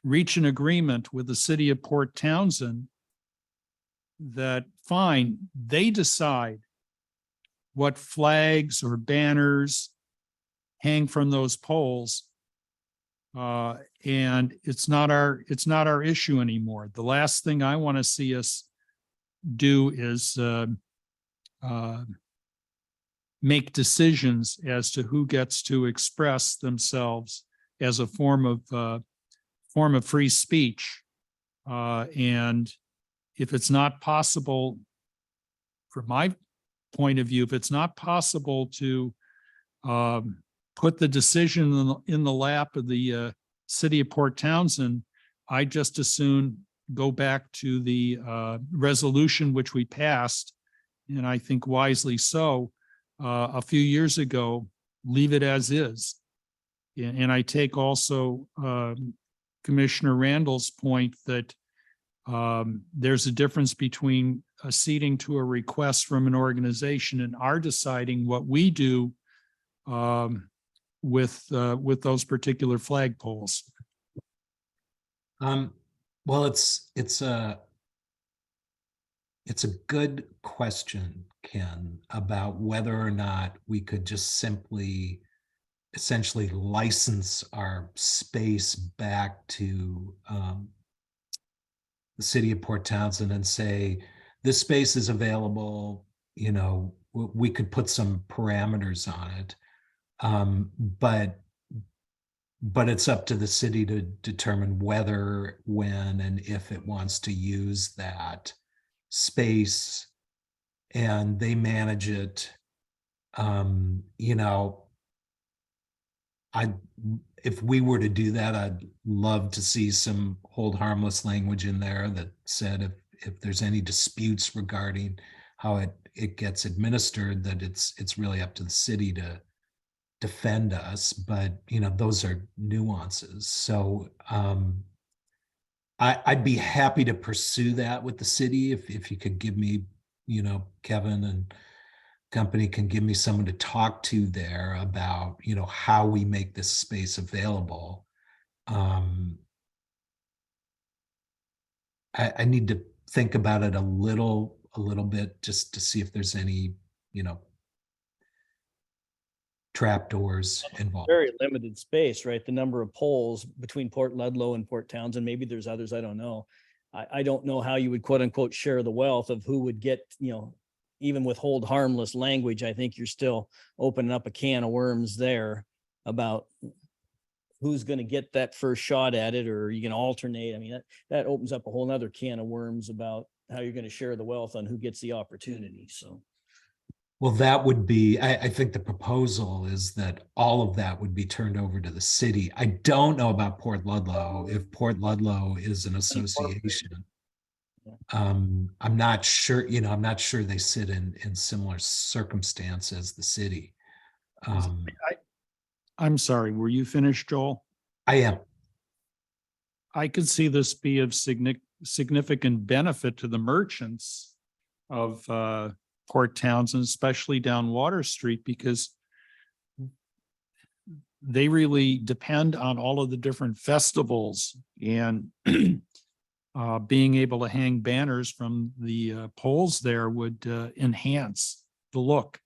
reach an agreement with the city of Port Townsend that, fine, they decide what flags or banners hang from those poles, and it's not our issue anymore. The last thing I want to see us do is make decisions as to who gets to express themselves as a form of form of free speech. And if it's not possible, from my point of view, if it's not possible to put the decision in the lap of the city of Port Townsend, I just as soon go back to the resolution which we passed, and I think wisely so, a few years ago, leave it as is. And I take also Commissioner Randall's point that there's a difference between acceding to a request from an organization and our deciding what we do with those particular flagpoles. Well, it's a good question, Ken, about whether or not we could just simply essentially license our space back to the city of Port Townsend and say, this space is available, you know, we could put some parameters on it. But it's up to the city to determine whether, when, and if it wants to use that space, and they manage it. You know, if we were to do that, I'd love to see some hold harmless language in there that said if there's any disputes regarding how it gets administered, that it's really up to the city to defend us. But you know, those are nuances. So I'd be happy to pursue that with the city if you could give me, you know, Kevin and company can give me someone to talk to there about, you know, how we make this space available. I need to think about it a little bit just to see if there's any, you know, trapdoors involved. Very limited space, right? The number of poles between Port Ludlow and Port Townsend, maybe there's others, I don't know. I don't know how you would quote unquote share the wealth of who would get, you know, even with hold harmless language, I think you're still opening up a can of worms there about who's going to get that first shot at it, or you can alternate. I mean, that opens up a whole nother can of worms about how you're going to share the wealth on who gets the opportunity. So. Well, that would be, I think the proposal is that all of that would be turned over to the city. I don't know about Port Ludlow, if Port Ludlow is an association. I'm not sure, you know, I'm not sure they sit in similar circumstance as the city. I'm sorry, were you finished, Joel? I am. I could see this be of significant benefit to the merchants of Port Townsend, especially down Water Street, because they really depend on all of the different festivals and being able to hang banners from the poles there would enhance the look.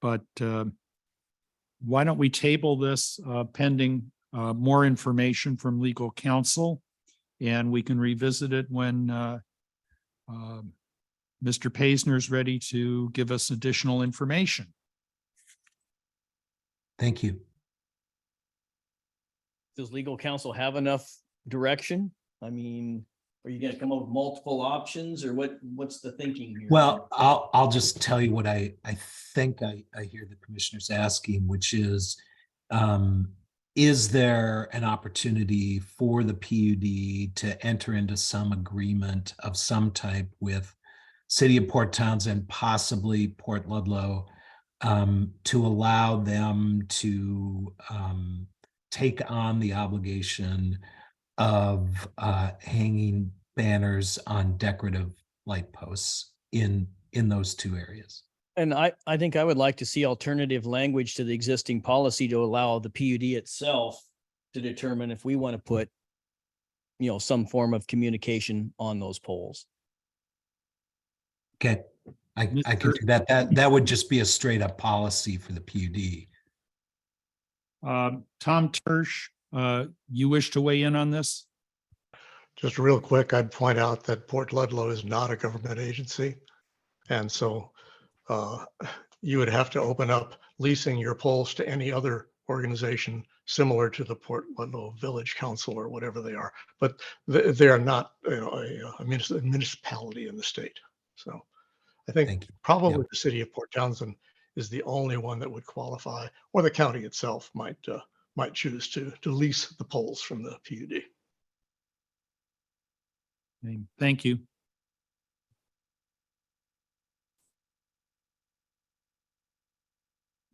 But why don't we table this pending more information from legal counsel, and we can revisit it when Mr. Paisner is ready to give us additional information. Thank you. Does legal counsel have enough direction? I mean, are you going to come up with multiple options, or what's the thinking here? Well, I'll just tell you what I think I hear the commissioners asking, which is there an opportunity for the PUD to enter into some agreement of some type with City of Port Townsend, possibly Port Ludlow, to allow them to take on the obligation of hanging banners on decorative light posts in those two areas. And I think I would like to see alternative language to the existing policy to allow the PUD itself to determine if we want to put, you know, some form of communication on those poles. Okay, I can do that. That would just be a straight up policy for the PUD. Tom Tersch, you wish to weigh in on this? Just real quick, I'd point out that Port Ludlow is not a government agency. And so you would have to open up leasing your poles to any other organization similar to the Port Ludlow Village Council or whatever they are, but they are not, a municipality in the state. So I think probably the city of Port Townsend is the only one that would qualify, or the county itself might choose to lease the poles from the PUD. Okay, thank you.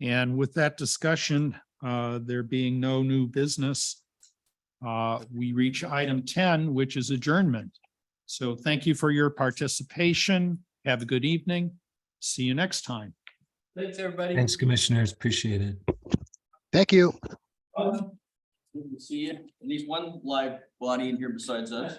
And with that discussion, there being no new business, we reach item 10, which is adjournment. So thank you for your participation. Have a good evening. See you next time. Thanks, everybody. Thanks, commissioners. Appreciate it. Thank you. Good to see you. At least one live body in here besides us.